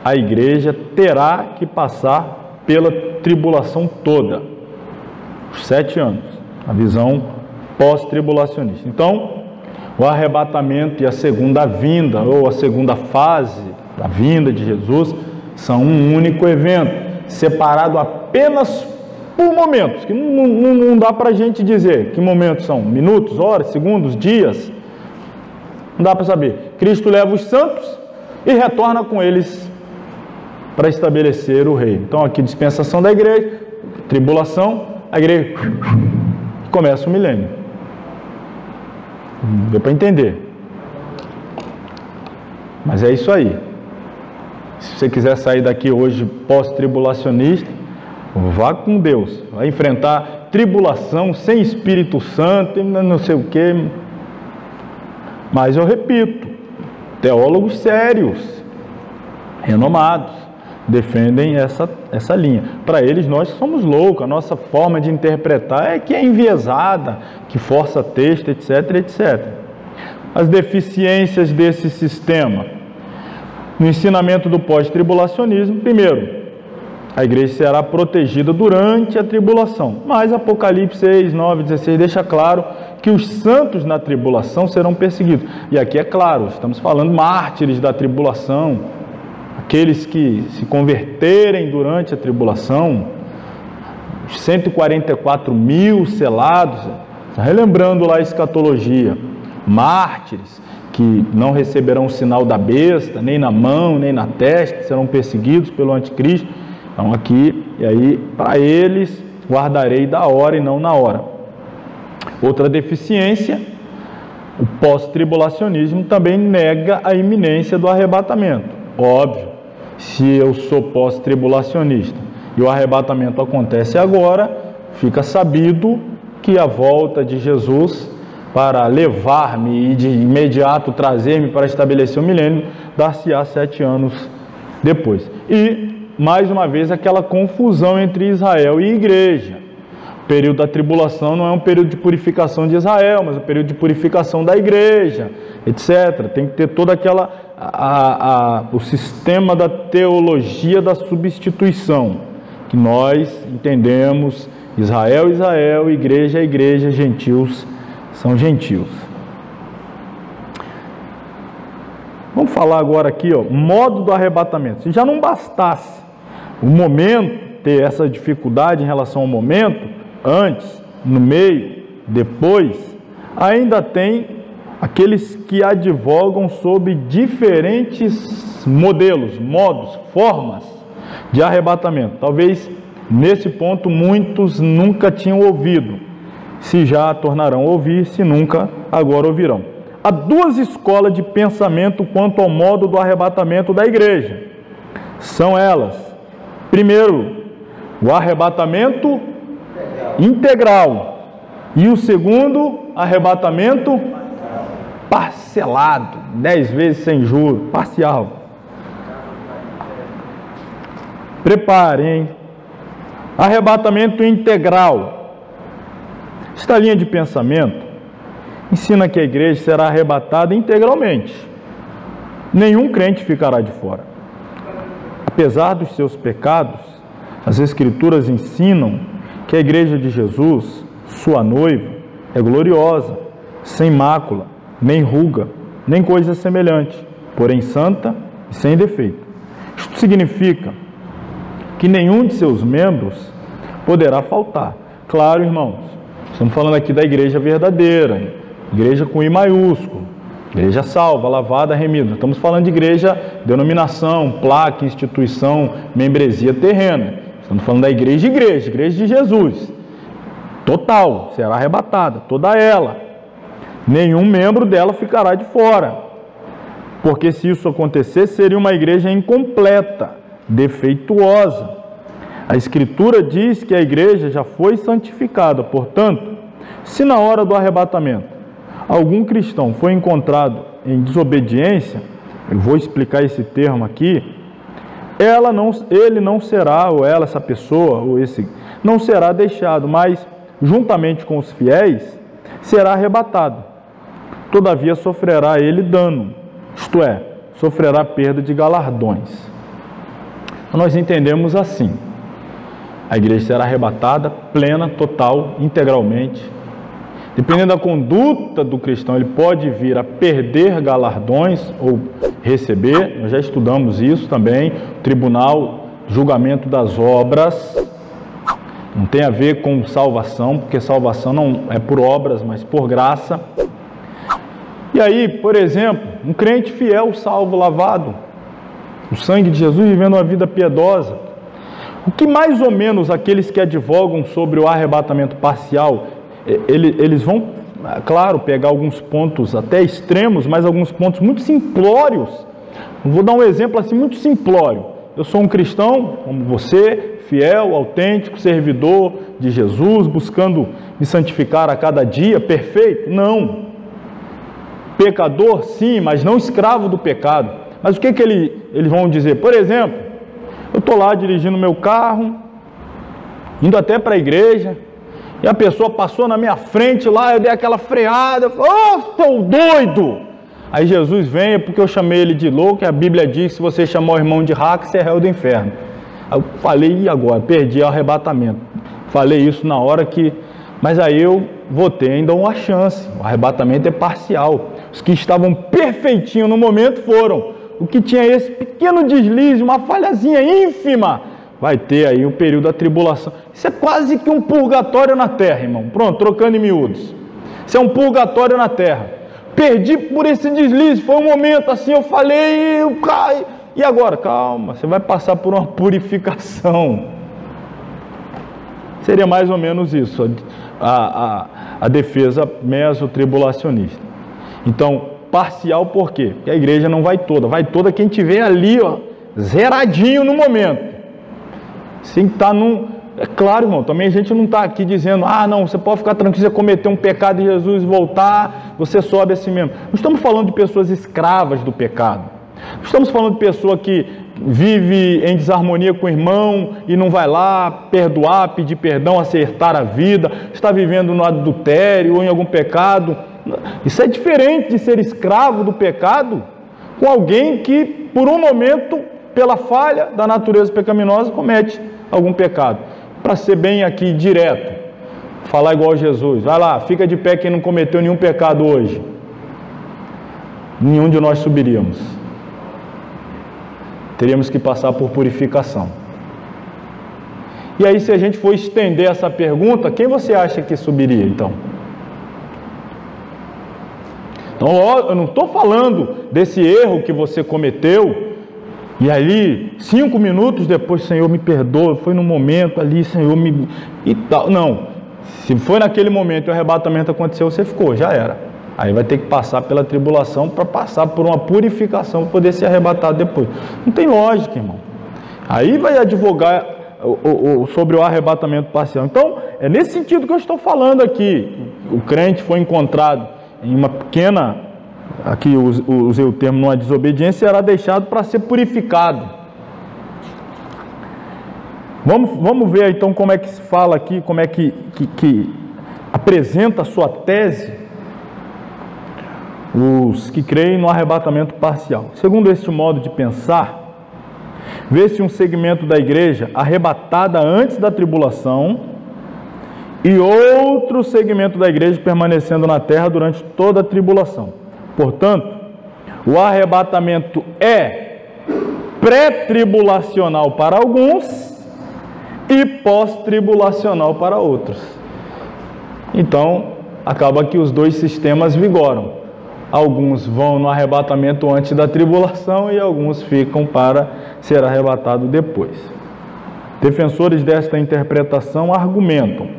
A igreja terá que passar pela tribulação toda, os 7 anos, a visão pós-tribulacionista. Então, o arrebatamento e a segunda vinda, ou a segunda fase da vinda de Jesus, são um único evento, separado apenas por momentos, que não dá para a gente dizer que momentos são, minutos, horas, segundos, dias, não dá para saber. Cristo leva os santos e retorna com eles para estabelecer o reino. Então aqui dispensação da igreja, tribulação, a igreja começa o milênio. Deu para entender? Mas é isso aí. Se você quiser sair daqui hoje pós-tribulacionista, vá com Deus. Vai enfrentar tribulação sem Espírito Santo, não sei o que. Mas eu repito, teólogos sérios, renomados, defendem essa linha. Para eles, nós somos loucos, a nossa forma de interpretar é que é enviesada, que força texto, etc, etc. As deficiências desse sistema. No ensinamento do pós-tribulacionismo, primeiro, a igreja será protegida durante a tribulação. Mas Apocalipse 6, 9, 16 deixa claro que os santos na tribulação serão perseguidos. E aqui é claro, estamos falando mártires da tribulação, aqueles que se converterem durante a tribulação, os 144 mil selados, relembrando lá a escatologia, mártires que não receberão o sinal da besta, nem na mão, nem na testa, serão perseguidos pelo anticristo. Então aqui, e aí, para eles, guardarei da hora e não na hora. Outra deficiência, o pós-tribulacionismo também nega a iminência do arrebatamento. Óbvio, se eu sou pós-tribulacionista e o arrebatamento acontece agora, fica sabido que a volta de Jesus para levar-me e de imediato trazer-me para estabelecer o milênio, dar-se-á 7 anos depois. E, mais uma vez, aquela confusão entre Israel e igreja. O período da tribulação não é um período de purificação de Israel, mas um período de purificação da igreja, etc. Tem que ter toda aquela... o sistema da teologia da substituição, que nós entendemos Israel, Israel, igreja, igreja, gentios, são gentios. Vamos falar agora aqui, ó, modo do arrebatamento. Se já não bastasse o momento, ter essa dificuldade em relação ao momento, antes, no meio, depois, ainda tem aqueles que advogam sobre diferentes modelos, modos, formas de arrebatamento. Talvez nesse ponto muitos nunca tinham ouvido. Se já tornarão a ouvir, se nunca, agora ouvirão. Há 2 escolas de pensamento quanto ao modo do arrebatamento da igreja. São elas: primeiro, o arrebatamento integral, e o segundo, arrebatamento parcelado, 10 vezes sem juros, parcial. Preparem, hein? Arrebatamento integral. Esta linha de pensamento ensina que a igreja será arrebatada integralmente. Nenhum crente ficará de fora. Apesar dos seus pecados, as Escrituras ensinam que a igreja de Jesus, sua noiva, é gloriosa, sem mácula, nem ruga, nem coisa semelhante, porém santa e sem defeito. Isto significa que nenhum de seus membros poderá faltar. Claro, irmãos, estamos falando aqui da igreja verdadeira, igreja com I maiúsculo, igreja salva, lavada, remida. Estamos falando de igreja, denominação, placa, instituição, membresia terrena. Estamos falando da igreja de Jesus. Total, será arrebatada, toda ela. Nenhum membro dela ficará de fora. Porque se isso acontecer, seria uma igreja incompleta, defeituosa. A Escritura diz que a igreja já foi santificada. Portanto, se na hora do arrebatamento algum cristão foi encontrado em desobediência, eu vou explicar esse termo aqui, ele não será, ou ela, essa pessoa, ou esse, não será deixado, mas juntamente com os fiéis, será arrebatado. Todavia sofrerá ele dano, isto é, sofrerá perda de galardões. Nós entendemos assim: A igreja será arrebatada plena, total, integralmente. Dependendo da conduta do cristão, ele pode vir a perder galardões ou receber. Nós já estudamos isso também. Tribunal, julgamento das obras. Não tem a ver com salvação, porque salvação não é por obras, mas por graça. E aí, por exemplo, um crente fiel, salvo, lavado, o sangue de Jesus, vivendo uma vida piedosa. O que mais ou menos aqueles que advogam sobre o arrebatamento parcial, eles vão, claro, pegar alguns pontos até extremos, mas alguns pontos muito simplórios. Vou dar um exemplo assim, muito simplório. Eu sou um cristão, como você, fiel, autêntico, servidor de Jesus, buscando me santificar a cada dia, perfeito? Não. Pecador, sim, mas não escravo do pecado. Mas o que eles vão dizer? Por exemplo, eu estou lá dirigindo meu carro, indo até para a igreja, e a pessoa passou na minha frente lá, eu dei aquela freada, estou doido! Aí Jesus vem, é porque eu chamei ele de louco, e a Bíblia diz que se você chamar o irmão de raca, você é réu do inferno. Aí eu falei, e agora? Perdi o arrebatamento. Falei isso na hora que... Mas aí eu vou ter ainda uma chance, o arrebatamento é parcial. Os que estavam perfeitinhos no momento foram. O que tinha esse pequeno deslize, uma falhazinha ínfima, vai ter aí o período da tribulação. Isso é quase que um purgatório na terra, irmão. Pronto, trocando em miúdos. Isso é um purgatório na terra. Perdi por esse deslize, foi um momento assim, eu falei, eu caí. E agora? Calma, você vai passar por uma purificação. Seria mais ou menos isso, a defesa mesotribulacionista. Então, parcial por quê? Porque a igreja não vai toda quem tiver ali, ó, zeradinho no momento. Sim, tá num... É claro, irmão, também a gente não está aqui dizendo, não, você pode ficar tranquilo, você cometer um pecado e Jesus voltar, você sobe assim mesmo. Não estamos falando de pessoas escravas do pecado. Não estamos falando de pessoa que vive em desarmonia com o irmão e não vai lá perdoar, pedir perdão, acertar a vida, está vivendo no adultério ou em algum pecado. Isso é diferente de ser escravo do pecado com alguém que, por um momento, pela falha da natureza pecaminosa, comete algum pecado. Para ser bem aqui direto, falar igual Jesus, vai lá, fica de pé quem não cometeu nenhum pecado hoje. Nenhum de nós subiríamos. Teríamos que passar por purificação. E aí, se a gente for estender essa pergunta, quem você acha que subiria, então? Então, eu não estou falando desse erro que você cometeu, e ali, 5 minutos depois, Senhor, me perdoa, foi no momento ali, Senhor, me... e tal. Não, se foi naquele momento e o arrebatamento aconteceu, você ficou, já era. Aí vai ter que passar pela tribulação para passar por uma purificação para poder ser arrebatado depois. Não tem lógica, irmão. Aí vai advogar sobre o arrebatamento parcial. Então, é nesse sentido que eu estou falando aqui. O crente foi encontrado em uma pequena, aqui usei o termo, numa desobediência, será deixado para ser purificado. Vamos ver então como é que se fala aqui, como é que apresenta a sua tese os que creem no arrebatamento parcial. Segundo este modo de pensar, vê-se um segmento da igreja arrebatada antes da tribulação e outro segmento da igreja permanecendo na terra durante toda a tribulação. Portanto, o arrebatamento é pré-tribulacional para alguns e pós-tribulacional para outros. Então, acaba que os dois sistemas vigoram. Alguns vão no arrebatamento antes da tribulação e alguns ficam para ser arrebatado depois. Defensores desta interpretação argumentam.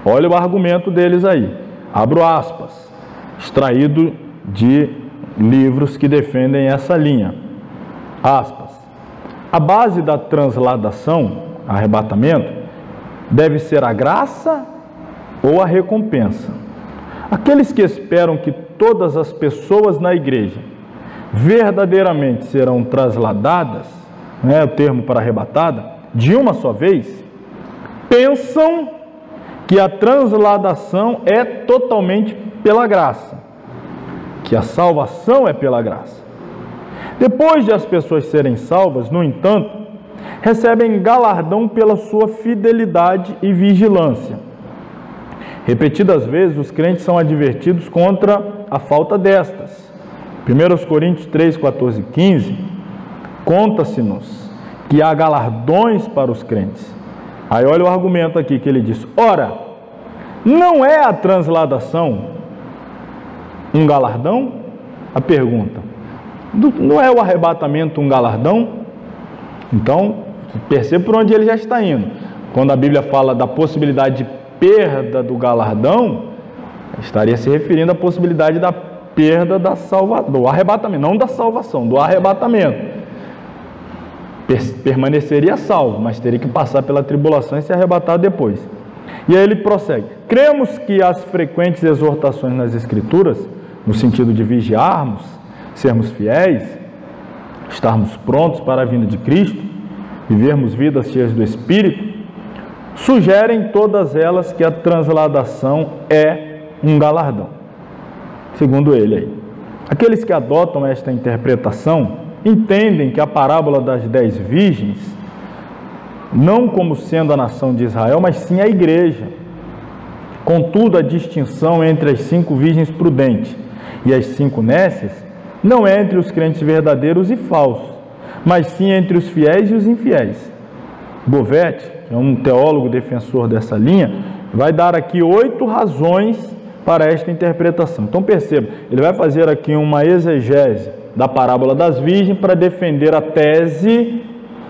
Olha o argumento deles aí. Abro aspas. Extraído de livros que defendem essa linha. Aspas. A base da transladação, arrebatamento, deve ser a graça ou a recompensa. Aqueles que esperam que todas as pessoas na igreja verdadeiramente serão trasladadas, o termo para arrebatada, de uma só vez, pensam que a transladação é totalmente pela graça, que a salvação é pela graça. Depois de as pessoas serem salvas, no entanto, recebem galardão pela sua fidelidade e vigilância. Repetidas vezes, os crentes são advertidos contra a falta destas. 1 Coríntios 3, 14 e 15, conta-se-nos que há galardões para os crentes. Aí olha o argumento aqui que ele diz: ora, não é a transladação um galardão? A pergunta: não é o arrebatamento um galardão? Então, perceba por onde ele já está indo. Quando a Bíblia fala da possibilidade de perda do galardão, estaria se referindo à possibilidade da perda do arrebatamento, não da salvação, do arrebatamento. Permaneceria salvo, mas teria que passar pela tribulação e ser arrebatado depois. E aí ele prossegue: cremos que as frequentes exortações nas Escrituras, no sentido de vigiarmos, sermos fiéis, estarmos prontos para a vinda de Cristo, vivermos vidas cheias do Espírito, sugerem todas elas que a transladação é um galardão. Segundo ele aí, aqueles que adotam esta interpretação entendem que a parábola das 10 virgens, não como sendo a nação de Israel, mas sim a igreja. Contudo, a distinção entre as 5 virgens prudentes e as 5 nécias não é entre os crentes verdadeiros e falsos, mas sim entre os fiéis e os infiéis. Bovetti, que é um teólogo defensor dessa linha, vai dar aqui 8 razões para esta interpretação. Então perceba, ele vai fazer aqui uma exegese da parábola das virgens para defender a tese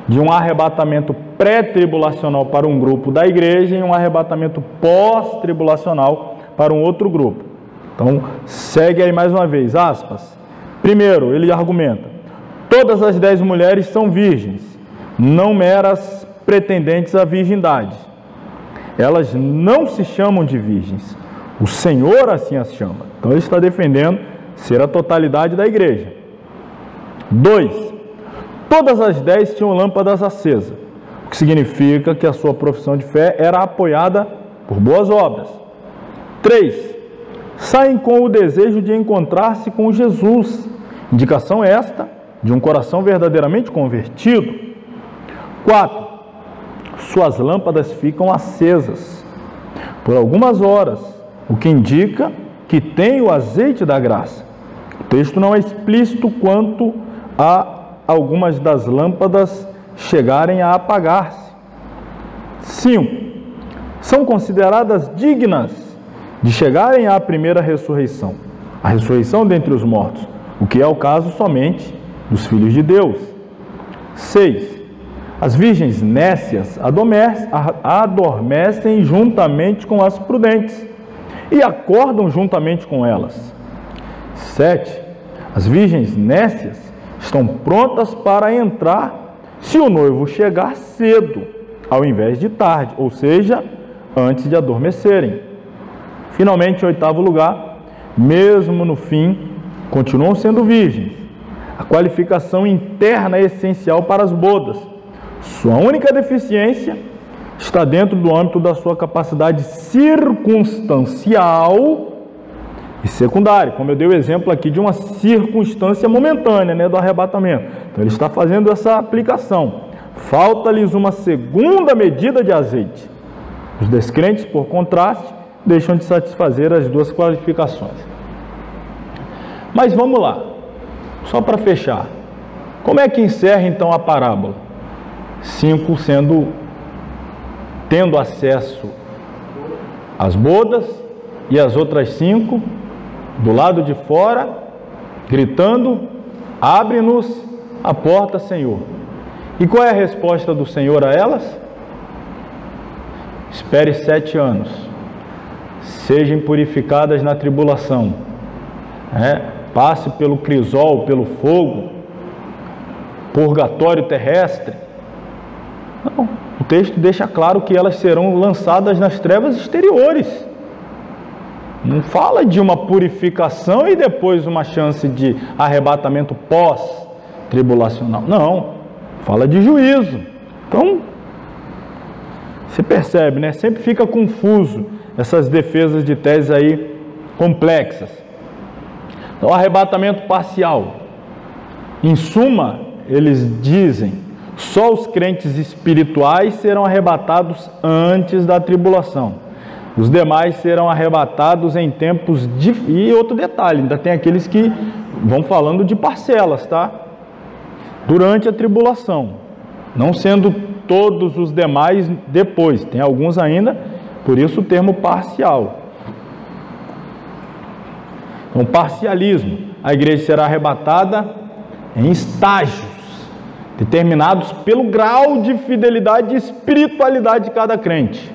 de um arrebatamento pré-tribulacional para um grupo da igreja e um arrebatamento pós-tribulacional para um outro grupo. Então, segue aí mais uma vez, aspas. Primeiro, ele argumenta: todas as 10 mulheres são virgens, não meras pretendentes à virgindade. Elas não se chamam de virgens, o Senhor assim as chama. Então, ele está defendendo ser a totalidade da igreja. 2. Todas as 10 tinham lâmpadas acesas, o que significa que a sua profissão de fé era apoiada por boas obras. 3. Saem com o desejo de encontrar-se com Jesus, indicação esta de um coração verdadeiramente convertido. 4. Suas lâmpadas ficam acesas por algumas horas, o que indica que tem o azeite da graça. O texto não é explícito quanto a algumas das lâmpadas chegarem a apagar-se. 5. São consideradas dignas de chegarem à primeira ressurreição, a ressurreição dentre os mortos, o que é o caso somente dos filhos de Deus. 6. As virgens nécias adormecem juntamente com as prudentes e acordam juntamente com elas. 7. As virgens nécias estão prontas para entrar se o noivo chegar cedo, ao invés de tarde, ou seja, antes de adormecerem. Finalmente, em 8º lugar, mesmo no fim, continuam sendo virgens. A qualificação interna é essencial para as bodas. Sua única deficiência está dentro do âmbito da sua capacidade circunstancial e secundária, como eu dei o exemplo aqui de uma circunstância momentânea, do arrebatamento. Então ele está fazendo essa aplicação. Falta-lhes uma segunda medida de azeite. Os descrentes, por contraste, deixam de satisfazer as duas qualificações. Mas vamos lá, só para fechar. Como é que encerra então a parábola? 5 tendo acesso às bodas e as outras 5 do lado de fora, gritando: abre-nos a porta, Senhor. E qual é a resposta do Senhor a elas? Espere 7 anos, sejam purificadas na tribulação, passe pelo crisol, pelo fogo, purgatório terrestre. Não, o texto deixa claro que elas serão lançadas nas trevas exteriores. Não fala de uma purificação e depois uma chance de arrebatamento pós-tribulacional. Não, fala de juízo. Então, você percebe, Sempre fica confuso essas defesas de tese aí complexas. Então, arrebatamento parcial. Em suma, eles dizem, Só os crentes espirituais serão arrebatados antes da tribulação. Os demais serão arrebatados em tempos de... E outro detalhe, ainda tem aqueles que vão falando de parcelas, tá? Durante a tribulação, não sendo todos os demais depois, tem alguns ainda, por isso o termo parcial. Então, parcialismo, a igreja será arrebatada em estágios, determinados pelo grau de fidelidade e espiritualidade de cada crente.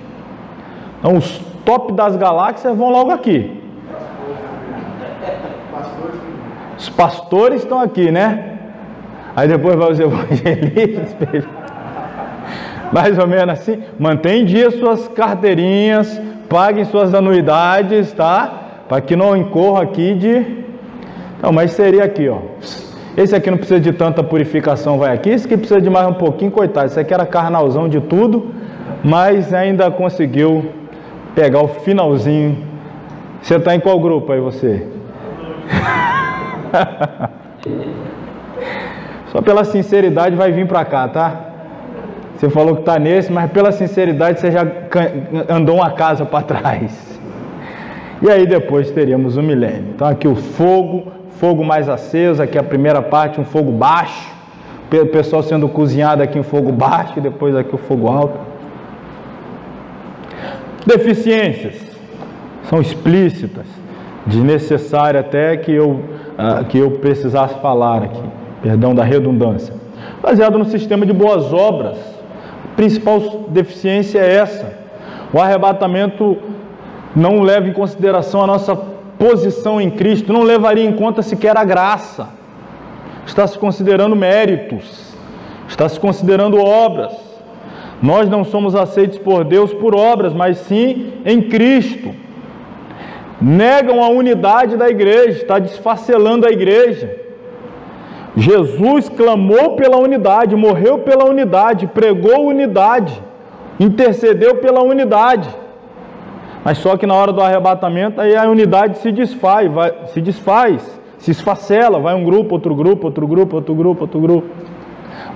Então, os top das galáxias vão logo aqui. Os pastores estão aqui, né? Aí depois vai os evangelistas, mais ou menos assim. Mantém em dia suas carteirinhas, paguem suas anuidades, tá? Para que não incorra aqui de... Não, mas seria aqui, ó. Esse aqui não precisa de tanta purificação, vai aqui. Esse aqui precisa de mais um pouquinho, coitado. Esse aqui era carnalzão de tudo, mas ainda conseguiu pegar o finalzinho. Você está em qual grupo aí, você? Só pela sinceridade vai vir para cá, tá? Você falou que está nesse, mas pela sinceridade você já andou uma casa para trás. E aí depois teríamos o milênio. Então aqui o fogo mais aceso, aqui a primeira parte, um fogo baixo. O pessoal sendo cozinhado aqui em fogo baixo e depois aqui o fogo alto. Deficiências são explícitas, desnecessário até que eu precisasse falar aqui, perdão da redundância. Baseado no sistema de boas obras, a principal deficiência é essa: o arrebatamento não leva em consideração a nossa posição em Cristo, não levaria em conta sequer a graça, está se considerando méritos, está se considerando obras. Nós não somos aceitos por Deus por obras, mas sim em Cristo. Negam a unidade da igreja, está desfacelando a igreja. Jesus clamou pela unidade, morreu pela unidade, pregou unidade, intercedeu pela unidade. Mas só que na hora do arrebatamento, aí a unidade se desfaz, se esfacela, vai um grupo, outro grupo, outro grupo, outro grupo, outro grupo.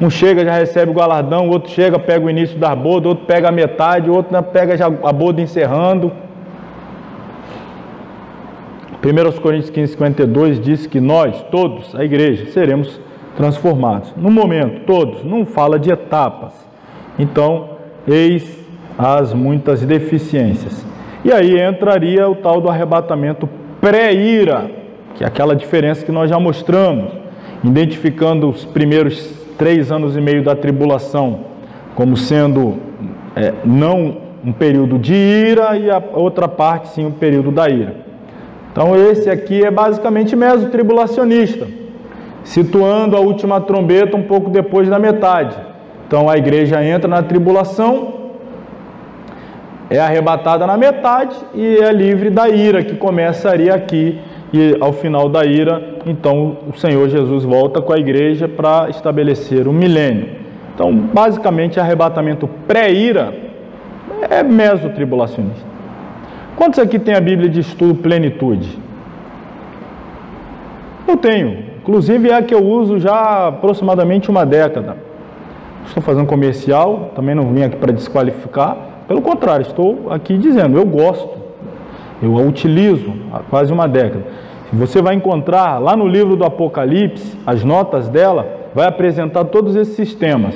Um chega, já recebe o galardão, o outro chega, pega o início da boda, outro pega a metade, o outro pega já a boda encerrando. 1 Coríntios 15:52 diz que nós, todos, a igreja, seremos transformados. No momento, todos, não fala de etapas. Então, eis as muitas deficiências. E aí entraria o tal do arrebatamento pré-ira, que é aquela diferença que nós já mostramos, identificando os primeiros 3 anos e meio da tribulação como sendo não um período de ira e a outra parte sim um período da ira. Então esse aqui é basicamente mesotribulacionista, situando a última trombeta um pouco depois da metade. Então a igreja entra na tribulação, é arrebatada na metade e é livre da ira, que começaria aqui, e ao final da ira, então o Senhor Jesus volta com a igreja para estabelecer o milênio. Então basicamente arrebatamento pré-ira é mesotribulacionista. Quantos aqui tem a Bíblia de estudo Plenitude? Eu tenho, inclusive é a que eu uso já há aproximadamente uma década. Estou fazendo comercial, também não vim aqui para desqualificar, pelo contrário, estou aqui dizendo, eu gosto, eu a utilizo há quase uma década. Você vai encontrar lá no livro do Apocalipse, as notas dela, vai apresentar todos esses sistemas.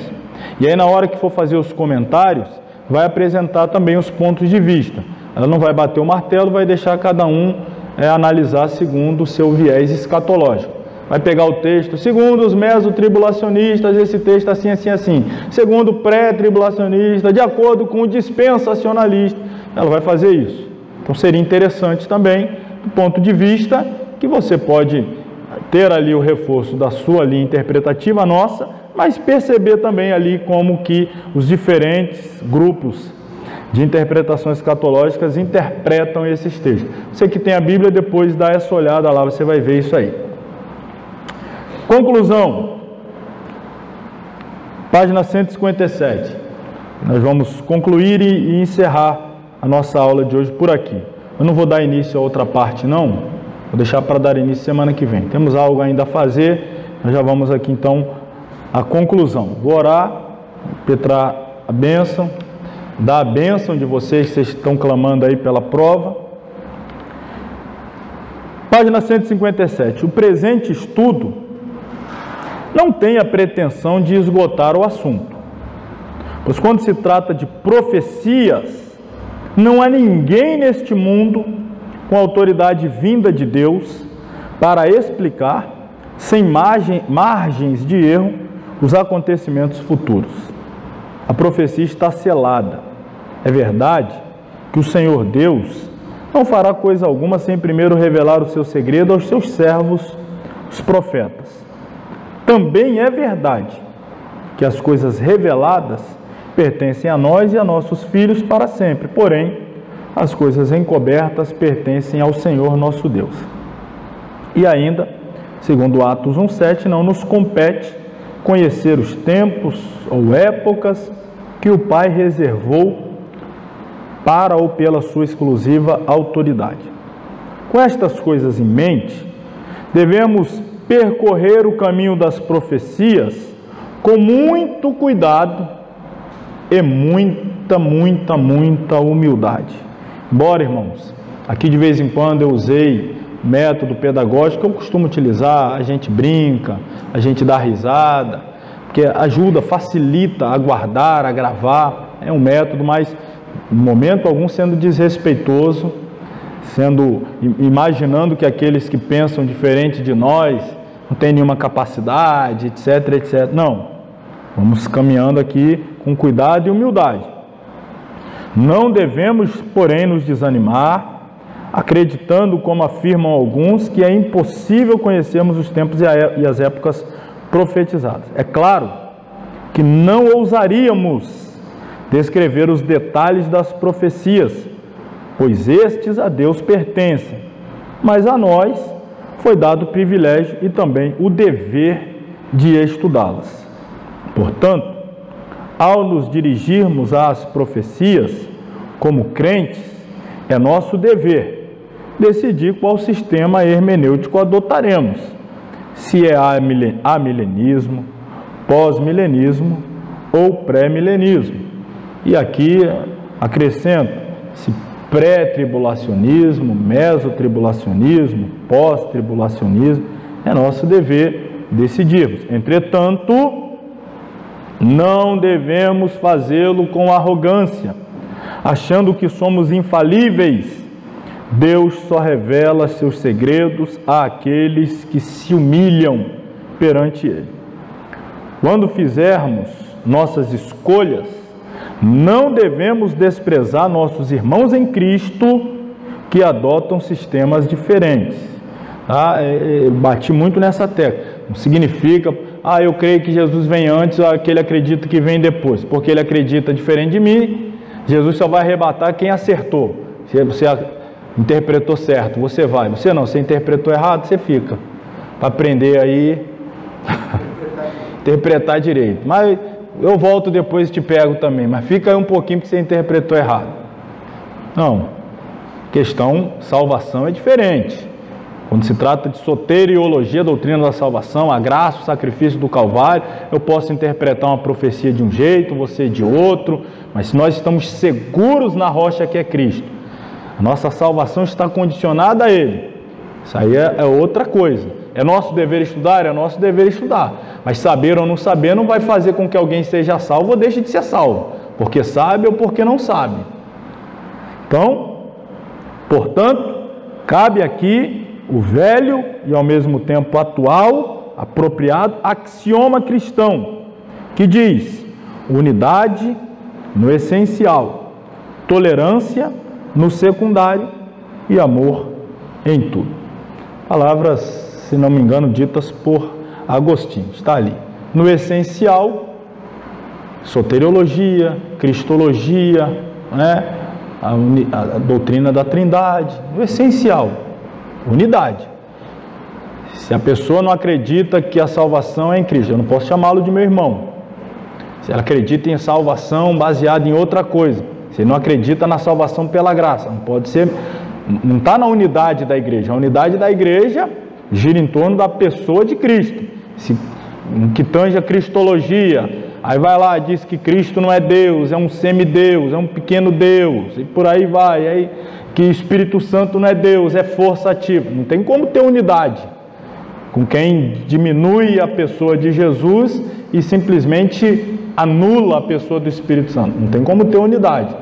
E aí na hora que for fazer os comentários, vai apresentar também os pontos de vista. Ela não vai bater o martelo, vai deixar cada um analisar segundo o seu viés escatológico. Vai pegar o texto, segundo os mesotribulacionistas, esse texto assim, assim, assim. Segundo o pré-tribulacionista, de acordo com o dispensacionalista. Ela vai fazer isso. Então seria interessante também, do ponto de vista que você pode ter ali o reforço da sua linha interpretativa, nossa, mas perceber também ali como que os diferentes grupos de interpretações escatológicas interpretam esses textos. Você que tem a Bíblia, depois dá essa olhada lá, você vai ver isso aí. Conclusão, página 157. Nós vamos concluir e encerrar a nossa aula de hoje por aqui. Eu não vou dar início a outra parte não, vou deixar para dar início semana que vem. Temos algo ainda a fazer, nós já vamos aqui então a conclusão. Vou orar, impetrar a bênção, dar a bênção de vocês que vocês estão clamando aí pela prova. Página 157. O presente estudo não tem a pretensão de esgotar o assunto, pois quando se trata de profecias, não há ninguém neste mundo com autoridade vinda de Deus para explicar, sem margens de erro, os acontecimentos futuros. A profecia está selada. É verdade que o Senhor Deus não fará coisa alguma sem primeiro revelar o seu segredo aos seus servos, os profetas. Também é verdade que as coisas reveladas pertencem a nós e a nossos filhos para sempre. Porém, as coisas encobertas pertencem ao Senhor nosso Deus. E ainda, segundo Atos 1,7, não nos compete conhecer os tempos ou épocas que o Pai reservou para ou pela sua exclusiva autoridade. Com estas coisas em mente, devemos percorrer o caminho das profecias com muito cuidado e muita humildade. Embora, irmãos, aqui de vez em quando eu usei método pedagógico que eu costumo utilizar, a gente brinca, a gente dá risada, porque ajuda, facilita a guardar, a gravar, é um método, mas em momento algum sendo desrespeitoso, imaginando que aqueles que pensam diferente de nós não têm nenhuma capacidade, etc, etc. Não, vamos caminhando aqui com cuidado e humildade. Não devemos, porém, nos desanimar, acreditando, como afirmam alguns, que é impossível conhecermos os tempos e as épocas profetizadas. É claro que não ousaríamos descrever os detalhes das profecias, pois estes a Deus pertencem, mas a nós foi dado o privilégio e também o dever de estudá-las. Portanto, ao nos dirigirmos às profecias como crentes, é nosso dever decidir qual sistema hermenêutico adotaremos, se é amilenismo, pós-milenismo ou pré-milenismo. E aqui acrescento, se pré-tribulacionismo, mesotribulacionismo, pós-tribulacionismo, é nosso dever decidirmos. Entretanto, não devemos fazê-lo com arrogância, achando que somos infalíveis. Deus só revela seus segredos àqueles que se humilham perante Ele. Quando fizermos nossas escolhas, não devemos desprezar nossos irmãos em Cristo que adotam sistemas diferentes. Bati muito nessa tecla. Não significa, eu creio que Jesus vem antes, aquele acredita que vem depois. Porque ele acredita diferente de mim, Jesus só vai arrebatar quem acertou. Se você interpretou certo, você vai. Você não, você interpretou errado, você fica. Para aprender aí, interpretar direito. Mas eu volto depois e te pego também. Mas fica aí um pouquinho porque você interpretou errado. Não. Questão salvação é diferente. Quando se trata de soteriologia, doutrina da salvação, a graça, o sacrifício do Calvário, eu posso interpretar uma profecia de um jeito, você de outro, mas se nós estamos seguros na rocha que é Cristo, a nossa salvação está condicionada a Ele. Isso aí é outra coisa. É nosso dever estudar? É nosso dever estudar. Mas saber ou não saber não vai fazer com que alguém seja salvo ou deixe de ser salvo, porque sabe ou porque não sabe. Então, portanto, cabe aqui o velho e ao mesmo tempo atual, apropriado, axioma cristão, que diz: unidade no essencial, tolerância no secundário e amor em tudo. Palavras, se não me engano, ditas por Agostinho, está ali. No essencial, soteriologia, cristologia, né? A doutrina da Trindade. No essencial, unidade. Se a pessoa não acredita que a salvação é em Cristo, eu não posso chamá-lo de meu irmão. Se ela acredita em salvação baseada em outra coisa, se ele não acredita na salvação pela graça, não pode ser, não está na unidade da igreja. A unidade da igreja gira em torno da pessoa de Cristo. Se no que tange a cristologia. Aí vai lá, diz que Cristo não é Deus, é um semideus, é um pequeno Deus, e por aí vai. Aí que Espírito Santo não é Deus, é força ativa. Não tem como ter unidade com quem diminui a pessoa de Jesus e simplesmente anula a pessoa do Espírito Santo. Não tem como ter unidade.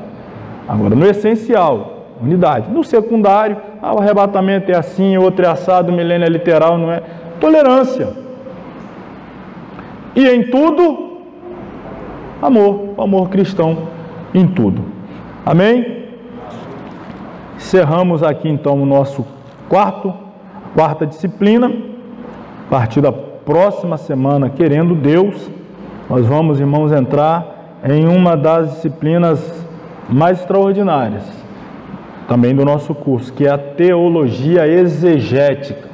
Agora, no essencial, unidade. No secundário, o arrebatamento é assim, outro é assado, o milênio é literal, não é? Tolerância. E em tudo, amor, o amor cristão em tudo. Amém? Encerramos aqui então o nosso quarta disciplina. A partir da próxima semana, querendo Deus, nós vamos, irmãos, entrar em uma das disciplinas mais extraordinárias, também do nosso curso, que é a teologia exegética.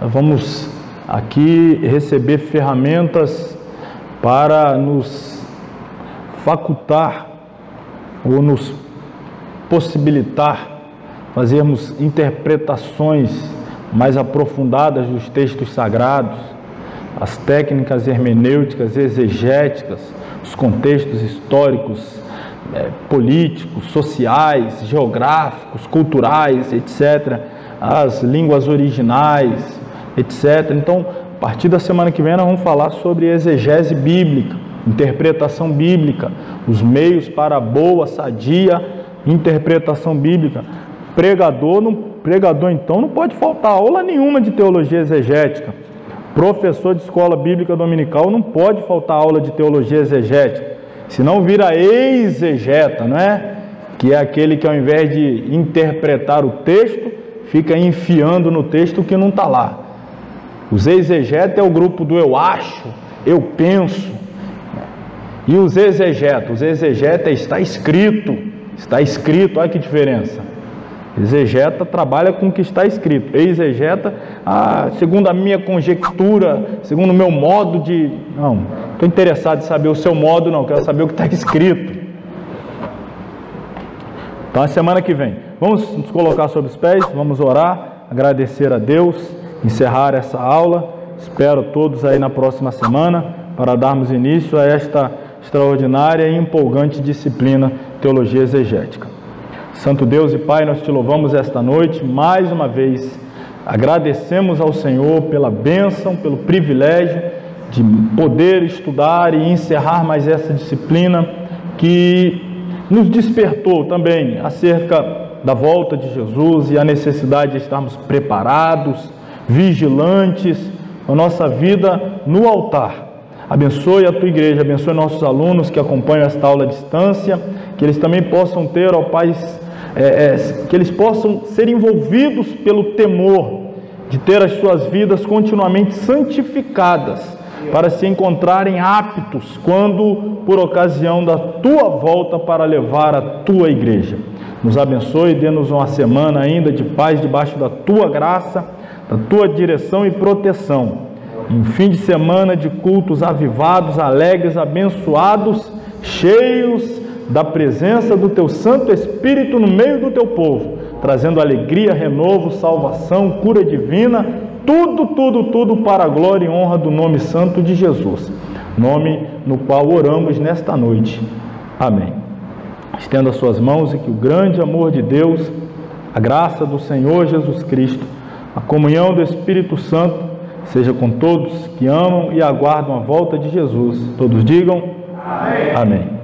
Nós vamos aqui receber ferramentas para nos facultar ou nos possibilitar fazermos interpretações mais aprofundadas dos textos sagrados, as técnicas hermenêuticas, exegéticas, os contextos históricos, políticos, sociais, geográficos, culturais, etc., as línguas originais, etc. Então, a partir da semana que vem, nós vamos falar sobre exegese bíblica, interpretação bíblica, os meios para a boa, sadia interpretação bíblica. Pregador, então, não pode faltar aula nenhuma de teologia exegética. Professor de escola bíblica dominical não pode faltar aula de teologia exegética, senão vira exegeta, não é? Que é aquele que, ao invés de interpretar o texto, fica enfiando no texto o que não está lá. Os exegetas é o grupo do eu acho, eu penso. E os exegetas está escrito, olha que diferença. Exegeta trabalha com o que está escrito. Exegeta, segundo a minha conjectura, segundo o meu modo de... Não, estou interessado em saber o seu modo, não, quero saber o que está escrito. Então, a semana que vem, vamos nos colocar sobre os pés, vamos orar, agradecer a Deus, encerrar essa aula. Espero todos aí na próxima semana para darmos início a esta extraordinária e empolgante disciplina Teologia Exegética. Santo Deus e Pai, nós te louvamos esta noite, mais uma vez, agradecemos ao Senhor pela bênção, pelo privilégio de poder estudar e encerrar mais essa disciplina que nos despertou também acerca da volta de Jesus e a necessidade de estarmos preparados, vigilantes, a nossa vida no altar. Abençoe a tua igreja, abençoe nossos alunos que acompanham esta aula à distância, que eles também possam ter, ó Pai, que eles possam ser envolvidos pelo temor de ter as suas vidas continuamente santificadas, para se encontrarem aptos quando, por ocasião da tua volta, para levar a tua igreja. Nos abençoe, dê-nos uma semana ainda de paz debaixo da tua graça, da tua direção e proteção. Em fim de semana de cultos avivados, alegres, abençoados, cheios da presença do teu Santo Espírito no meio do teu povo, trazendo alegria, renovo, salvação, cura divina, tudo para a glória e honra do nome santo de Jesus, nome no qual oramos nesta noite. Amém. Estenda as suas mãos e que o grande amor de Deus, a graça do Senhor Jesus Cristo, a comunhão do Espírito Santo, seja com todos que amam e aguardam a volta de Jesus. Todos digam amém. Amém.